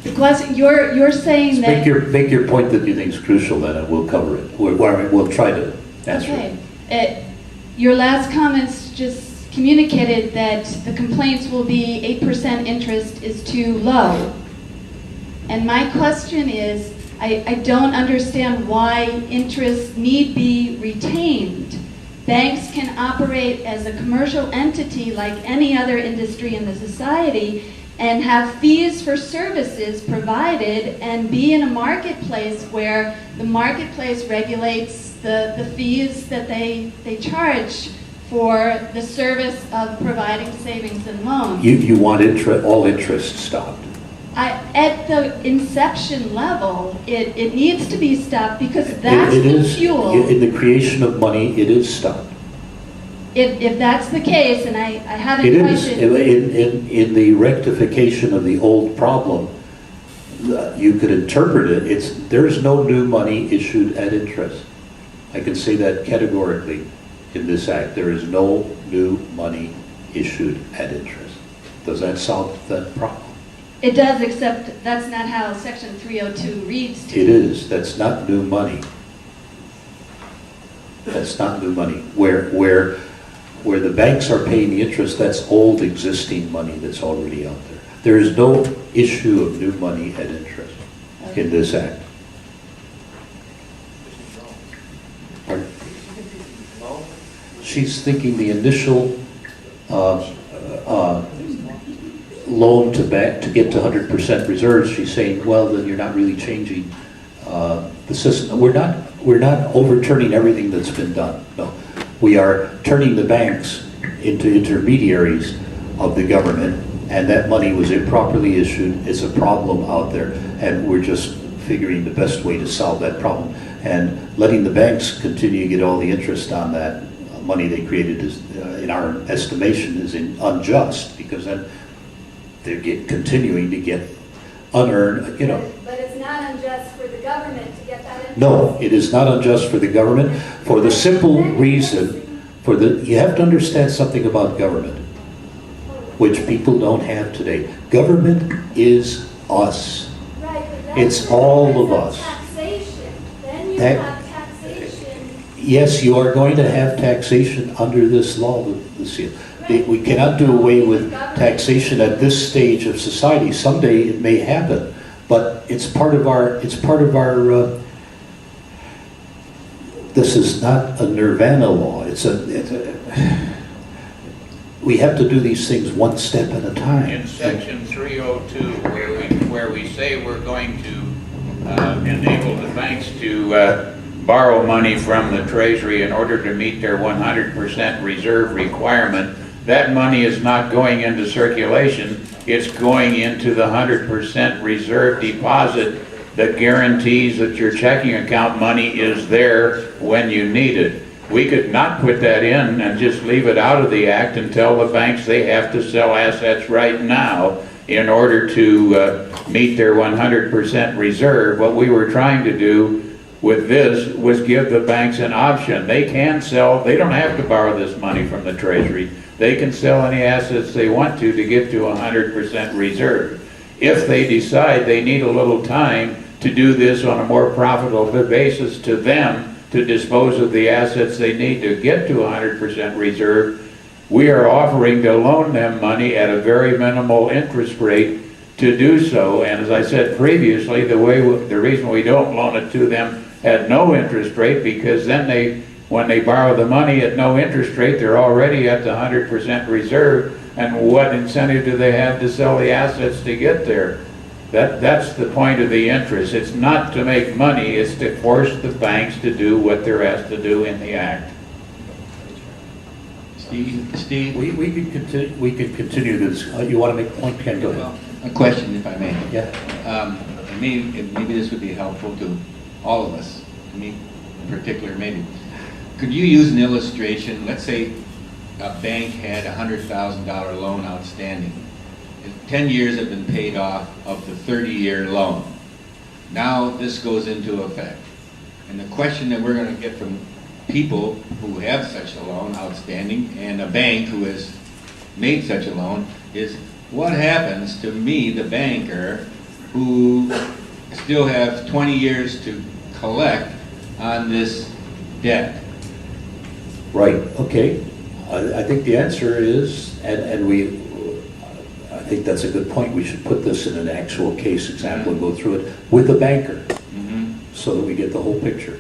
The question you're saying that. Make your point that you think is crucial, then, and we'll cover it. We'll try to answer it. Okay. Your last comments just communicated that the complaints will be 8% interest is too low. And my question is, I don't understand why interest need be retained. Banks can operate as a commercial entity like any other industry in the society and have fees for services provided and be in a marketplace where the marketplace regulates the fees that they charge for the service of providing savings and loans. You want all interest stopped. At the inception level, it needs to be stopped because that's the fuel. In the creation of money, it is stopped. If that's the case, and I haven't It is. questioned. In the rectification of the old problem, you could interpret it, there is no new money issued at interest. I can say that categorically in this act. There is no new money issued at interest. Does that solve that problem? It does, except that's not how Section 302 reads to It is. That's not new money. That's not new money. Where the banks are paying the interest, that's old existing money that's already out there. There is no issue of new money at interest in this act. Pardon? She's thinking the initial loan to get to 100% reserves, she's saying, well, then you're not really changing the system. We're not overturning everything that's been done. No, we are turning the banks into intermediaries of the government, and that money was improperly issued. It's a problem out there, and we're just figuring the best way to solve that problem. And letting the banks continue to get all the interest on that money they created is, in our estimation, is unjust, because then they're continuing to get unearned, you know. But it's not unjust for the government to get that interest. No, it is not unjust for the government, for the simple reason, you have to understand something about government, which people don't have today. Government is us. Right, but it's all of us. Taxation. Then you That- have taxation. Yes, you are going to have taxation under this law, Lucille. We cannot do away with taxation at this stage of society. Someday it may happen, but it's part of our, this is not a nirvana law. We have to do these things one step at a time. In section 302, where we say we're going to enable the banks to borrow money from the Treasury in order to meet their 100% reserve requirement, that money is not going into circulation. It's going into the 100% reserve deposit that guarantees that your checking account money is there when you need it. We could not put that in and just leave it out of the act and tell the banks they have to sell assets right now in order to meet their 100% reserve. What we were trying to do with this was give the banks an option. They can sell, they don't have to borrow this money from the Treasury. They can sell any assets they want to get to 100% reserve. If they decide they need a little time to do this on a more profitable basis to them, to dispose of the assets they need to get to 100% reserve, we are offering to loan them money at a very minimal interest rate to do so. And as I said previously, the reason we don't loan it to them at no interest rate, because then when they borrow the money at no interest rate, they're already at the 100% reserve, and what incentive do they have to sell the assets to get there? That's the point of the interest. It's not to make money, it's to force the banks to do what they're asked to do in the Act. Steve? We could continue this. You want to make a point, Ken? Go ahead. A question, if I may. Yeah. Maybe this would be helpful to all of us, to me in particular, maybe. Could you use an illustration? Let's say a bank had a $100,000 loan outstanding. 10 years have been paid off of the 30-year loan. Now this goes into effect. And the question that we're going to get from people who have such a loan outstanding and a bank who has made such a loan is, what happens to me, the banker, who still have 20 years to collect on this debt? Right, okay. I think the answer is, I think that's a good point. We should put this in an actual case example and go through it with a banker so that we get the whole picture.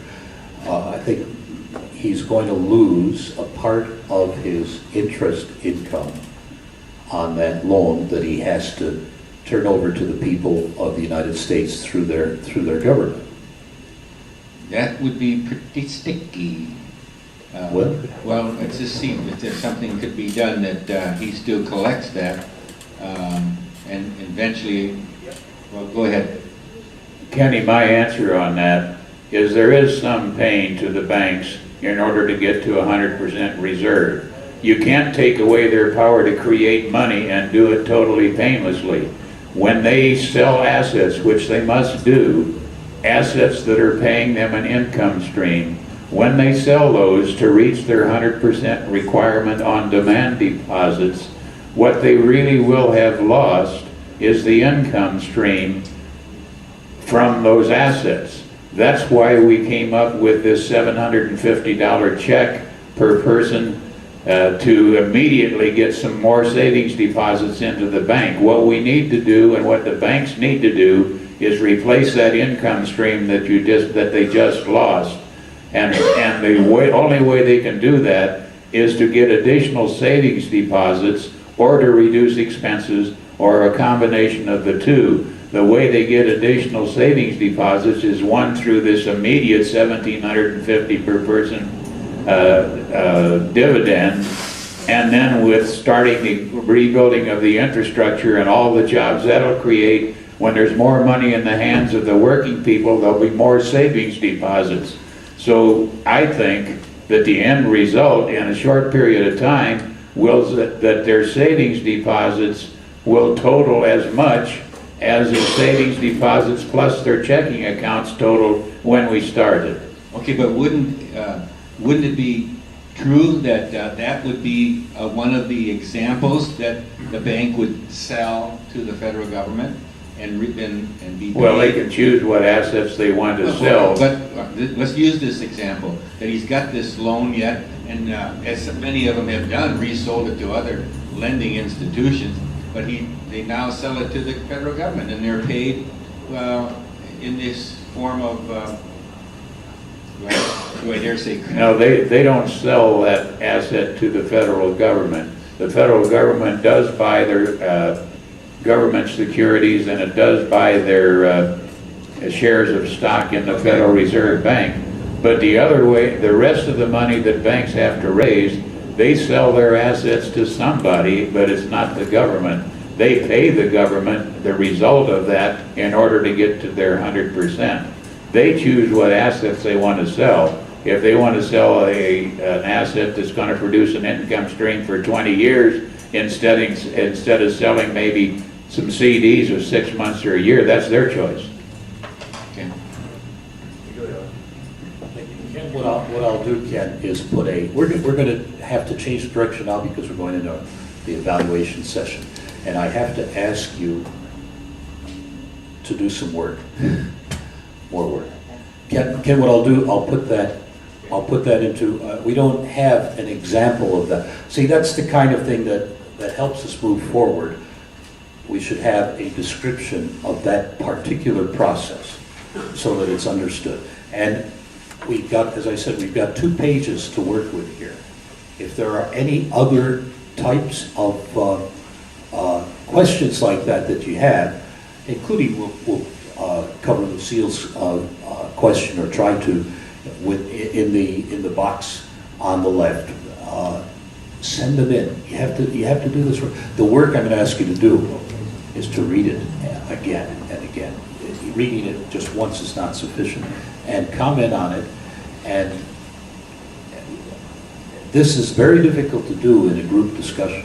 I think he's going to lose a part of his interest income on that loan that he has to turn over to the people of the United States through their government. That would be pretty sticky. Well, let's just see if something could be done that he still collects that, and eventually, well, go ahead. Kenny, my answer on that is there is some pain to the banks in order to get to 100% reserve. You can't take away their power to create money and do it totally painlessly. When they sell assets, which they must do, assets that are paying them an income stream, when they sell those to reach their 100% requirement on demand deposits, what they really will have lost is the income stream from those assets. That's why we came up with this $750 check per person to immediately get some more savings deposits into the bank. What we need to do and what the banks need to do is replace that income stream that they just lost. And the only way they can do that is to get additional savings deposits, or to reduce expenses, or a combination of the two. The way they get additional savings deposits is one through this immediate $1,750 per person dividend, and then with starting the rebuilding of the infrastructure and all the jobs that'll create, when there's more money in the hands of the working people, there'll be more savings deposits. So I think that the end result in a short period of time will that their savings deposits will total as much as the savings deposits plus their checking accounts totaled when we started. Okay, but wouldn't it be true that that would be one of the examples that the bank would sell to the federal government and be paid? Well, they can choose what assets they want to sell. But let's use this example, that he's got this loan yet, and as many of them have done, resold it to other lending institutions, but they now sell it to the federal government, and they're paid in this form of, do I dare say? No, they don't sell that asset to the federal government. The federal government does buy their government securities, and it does buy their shares of stock in the Federal Reserve Bank. But the other way, the rest of the money that banks have to raise, they sell their assets to somebody, but it's not the government. They pay the government the result of that in order to get to their 100%. They choose what assets they want to sell. If they want to sell an asset that's going to produce an income stream for 20 years, instead of selling maybe some CDs of 6 months or a year, that's their choice. Okay. Ken, what I'll do, Ken, is put we're going to have to change direction now because we're going into the evaluation session. And I have to ask you to do some work, more work. Ken, what I'll do, I'll put that into, we don't have an example of that. See, that's the kind of thing that helps us move forward. We should have a description of that particular process so that it's understood. And we've got, as I said, we've got 2 pages to work with here. If there are any other types of questions like that you have, including we'll cover Lucille's question, or try to, in the box on the left. Send them in. You have to do this work. The work I'm going to ask you to do is to read it again and again. Reading it just once is not sufficient, and comment on it. And this is very difficult to do in a group discussion.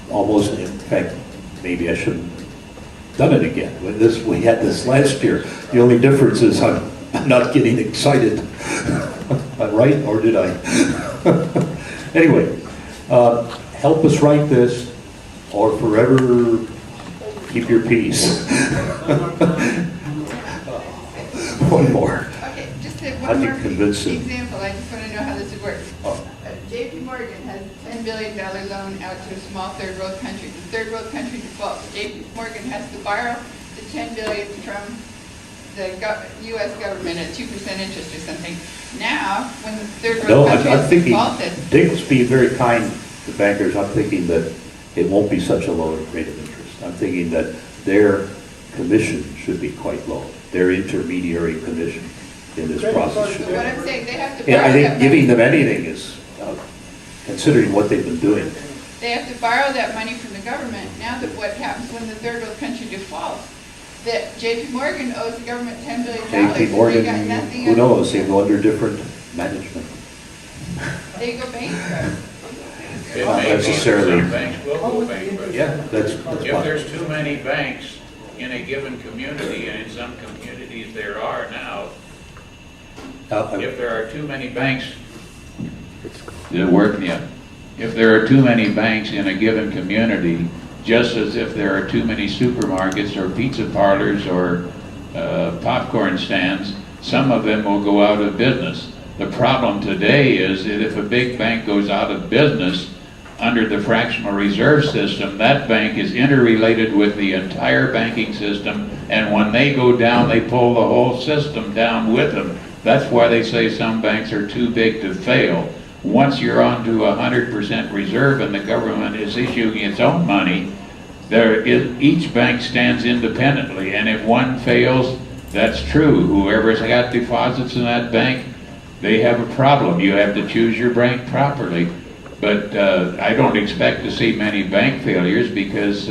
Almost, in fact, maybe I shouldn't have done it again. We had this last year. The only difference is I'm not getting excited. Right? Or did I? Anyway, help us write this, or forever keep your peace. One more. Okay, just I one think more convincing. example. I just want to know how this would work. Oh. J.P. Morgan has a $10 billion loan out to a small third world country. The third world country defaults. J.P. Morgan has to borrow the $10 billion from the U.S. government at 2% interest or something. Now, when the third world country I'm has thinking, defaulted, Dick's being very kind to bankers. I'm thinking that it won't be such a low rate of interest. I'm thinking that their commission should be quite low. Their intermediary commission in this process should be. what I'm saying, they have to borrow I that think giving money. them anything is, considering what they've been doing. They have to borrow that money from the government. Now that what happens when the third world country defaults, that J.P. Morgan owes the government $10 billion. J.P. Morgan, They got nothing. who knows, they go under different management. They go bankrupt. Not necessarily. Some banks will go bankrupt. Yeah, that's If fine. there's too many banks in a given community, and in some communities there are now, if there are too many banks, did it work? Yeah. If there are too many banks in a given community, just as if there are too many supermarkets or pizza parlors or popcorn stands, some of them will go out of business. The problem today is that if a big bank goes out of business under the fractional reserve system, that bank is interrelated with the entire banking system, and when they go down, they pull the whole system down with them. That's why they say some banks are too big to fail. Once you're onto 100% reserve and the government is issuing its own money, each bank stands independently, and if one fails, that's true. Whoever's got deposits in that bank, they have a problem. You have to choose your bank properly. But I don't expect to see many bank failures because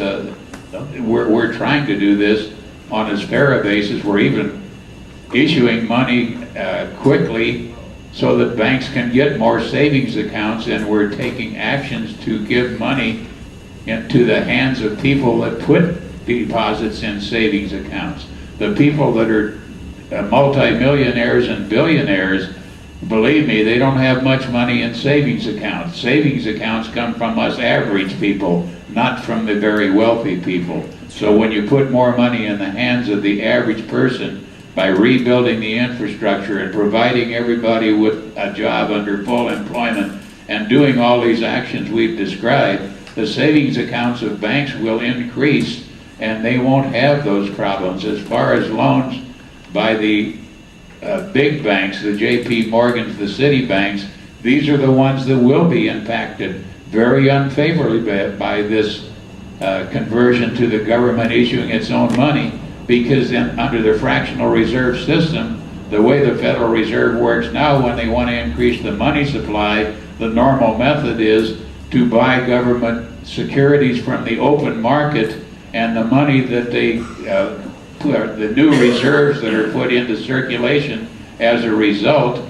we're trying to do this on as fair a basis. We're even issuing money quickly so that banks can get more savings accounts, and we're taking actions to give money into the hands of people that put deposits in savings accounts. The people that are multimillionaires and billionaires, believe me, they don't have much money in savings accounts. Savings accounts come from us average people, not from the very wealthy people. So when you put more money in the hands of the average person by rebuilding the infrastructure and providing everybody with a job under full employment and doing all these actions we've described, the savings accounts of banks will increase and they won't have those problems. As far as loans by the big banks, the J.P. Morgans, the Citibanks, these are the ones that will be impacted very unfavorably by this conversion to the government issuing its own money, because under the fractional reserve system, the way the Federal Reserve works now, when they want to increase the money supply, the normal method is to buy government securities from the open market, and the money that they the new reserves that are put into circulation as a result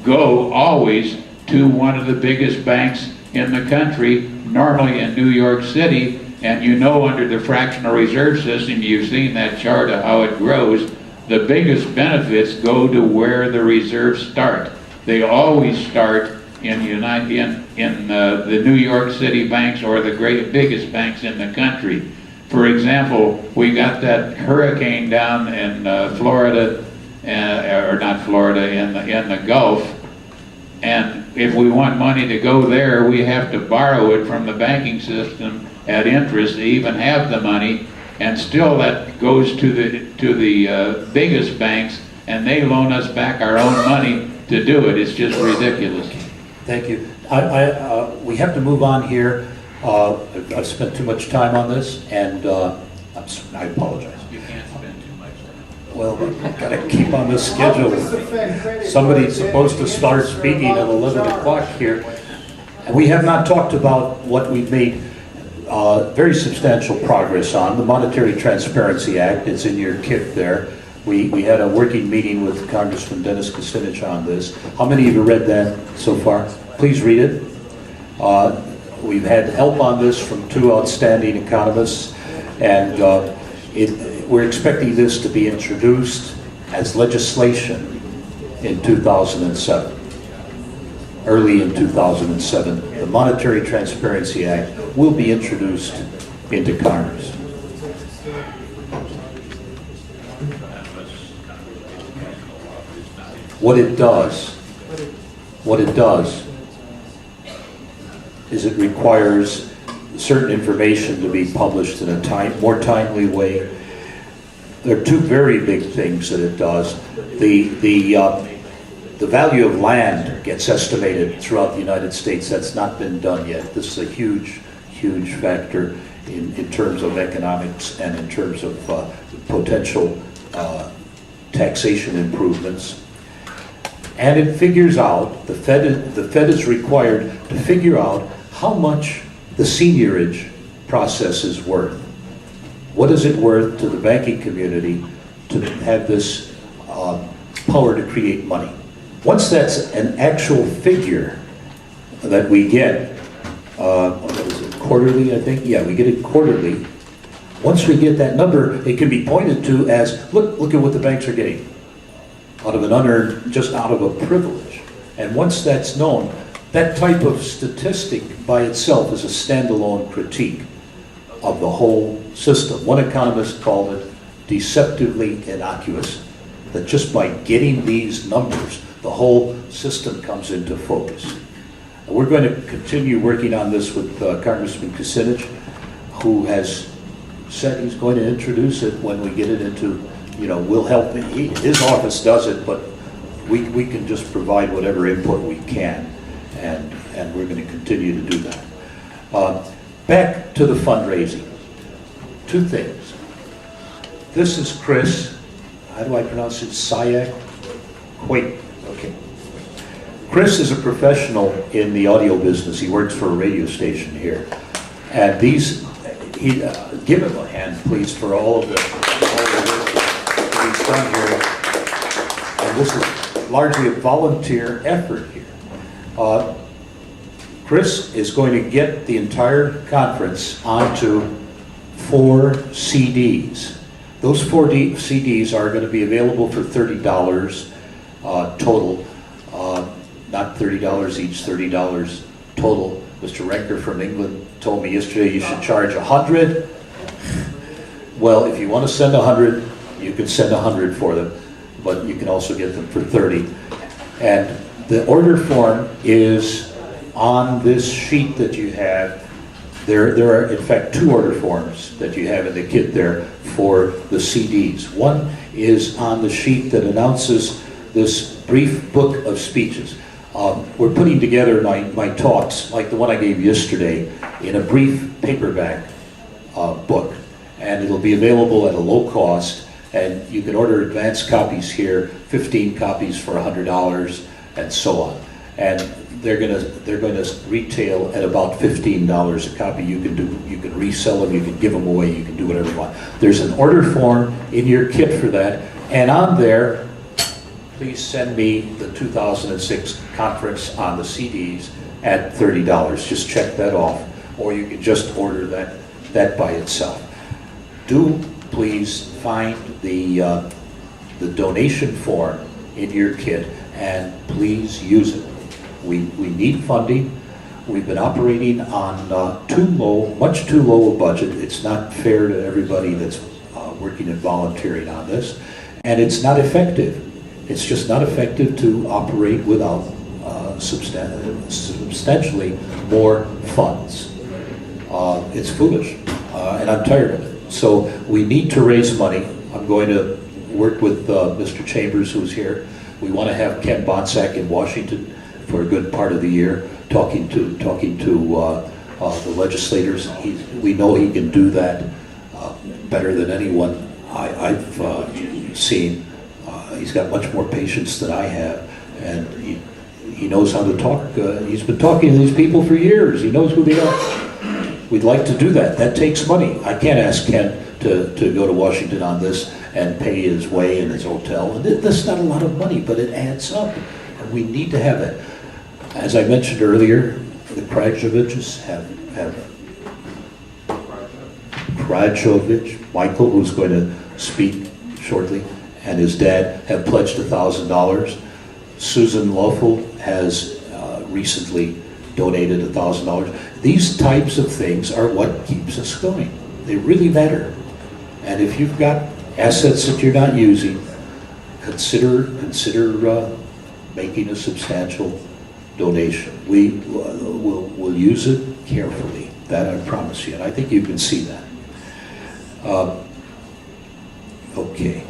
go always to one of the biggest banks in the country, normally in New York City. And you know, under the fractional reserve system, you've seen that chart of how it grows. The biggest benefits go to where the reserves start. They always start in the New York City banks or the biggest banks in the country. For example, we got that hurricane down in Florida, or not Florida, in the Gulf, and if we want money to go there, we have to borrow it from the banking system at interest to even have the money, and still that goes to the biggest banks, and they loan us back our own money to do it. It's just ridiculous. Thank you. We have to move on here. I've spent too much time on this, and I apologize. You can't spend too much time. Well, I've got to keep on this schedule. Somebody's supposed to start speaking at 11 o'clock here. And we have not talked about what we've made very substantial progress on, the Monetary Transparency Act. It's in your kit there. We had a working meeting with Congressman Dennis Kucinich on this. How many of you read that so far? Please read it. We've had help on this from two outstanding economists, and we're expecting this to be introduced as legislation in 2007. Early in 2007, the Monetary Transparency Act will be introduced into Congress. What it does is it requires certain information to be published in a more timely way. There are two very big things that it does. The value of land gets estimated throughout the United States. That's not been done yet. This is a huge, huge factor in terms of economics and in terms of potential taxation improvements. And it figures out, the Fed is required to figure out how much the seigniorage process is worth. What is it worth to the banking community to have this power to create money? Once that's an actual figure that we get, what is it, quarterly, I think? Yeah, we get it quarterly. Once we get that number, it can be pointed to as, look at what the banks are getting out of an unearned, just out of a privilege. And once that's known, that type of statistic by itself is a standalone critique of the whole system. One economist called it deceptively innocuous, that just by getting these numbers, the whole system comes into focus. We're going to continue working on this with Congressman Kucinich, who has said he's going to introduce it when we get it into, we'll help. His office does it, but we can just provide whatever input we can, and we're going to continue to do that. Back to the fundraising. Two things. This is Chris, how do I pronounce it, Sayak? Wait, okay. Chris is a professional in the audio business. He works for a radio station here. And these, give him a hand, please, for all of the work that he's done here. And this is largely a volunteer effort here. Chris is going to get the entire conference onto 4 CDs. Those 4 CDs are going to be available for $30 total. Not $30 each, $30 total. Mr. Renker from England told me yesterday you should charge $100. Well, if you want to send $100, you can send $100 for them, but you can also get them for $30. And the order form is on this sheet that you have. There are, in fact, 2 order forms that you have in the kit there for the CDs. One is on the sheet that announces this brief book of speeches. We're putting together my talks, like the one I gave yesterday, in a brief paperback book. And it'll be available at a low cost. And you can order advance copies here, 15 copies for $100, and so on. And they're going to retail at about $15 a copy. You can resell them, you can give them away, you can do whatever you want. There's an order form in your kit for that, and on there, please send me the 2006 conference on the CDs at $30. Just check that off, or you can just order that by itself. Do please find the donation form in your kit, and please use it. We need funding. We've been operating on much too low a budget. It's not fair to everybody that's working and volunteering on this, and it's not effective. It's just not effective to operate without substantially more funds. It's foolish, and I'm tired of it. So we need to raise money. I'm going to work with Mr. Chambers, who's here. We want to have Ken Bonsack in Washington for a good part of the year, talking to the legislators. We know he can do that better than anyone I've seen. He's got much more patience than I have, and he knows how to talk. He's been talking to these people for years. He knows who they are. We'd like to do that. That takes money. I can't ask Ken to go to Washington on this and pay his way and his hotel. And that's not a lot of money, but it adds up, and we need to have it. As I mentioned earlier, the Krajoviches have Krajovic, Michael, who's going to speak shortly, and his dad have pledged $1,000. Susan Loeffel has recently donated $1,000. These types of things are what keeps us going. They really matter. And if you've got assets that you're not using, consider making a substantial donation. We'll use it carefully. That I promise you, and I think you can see that. Okay.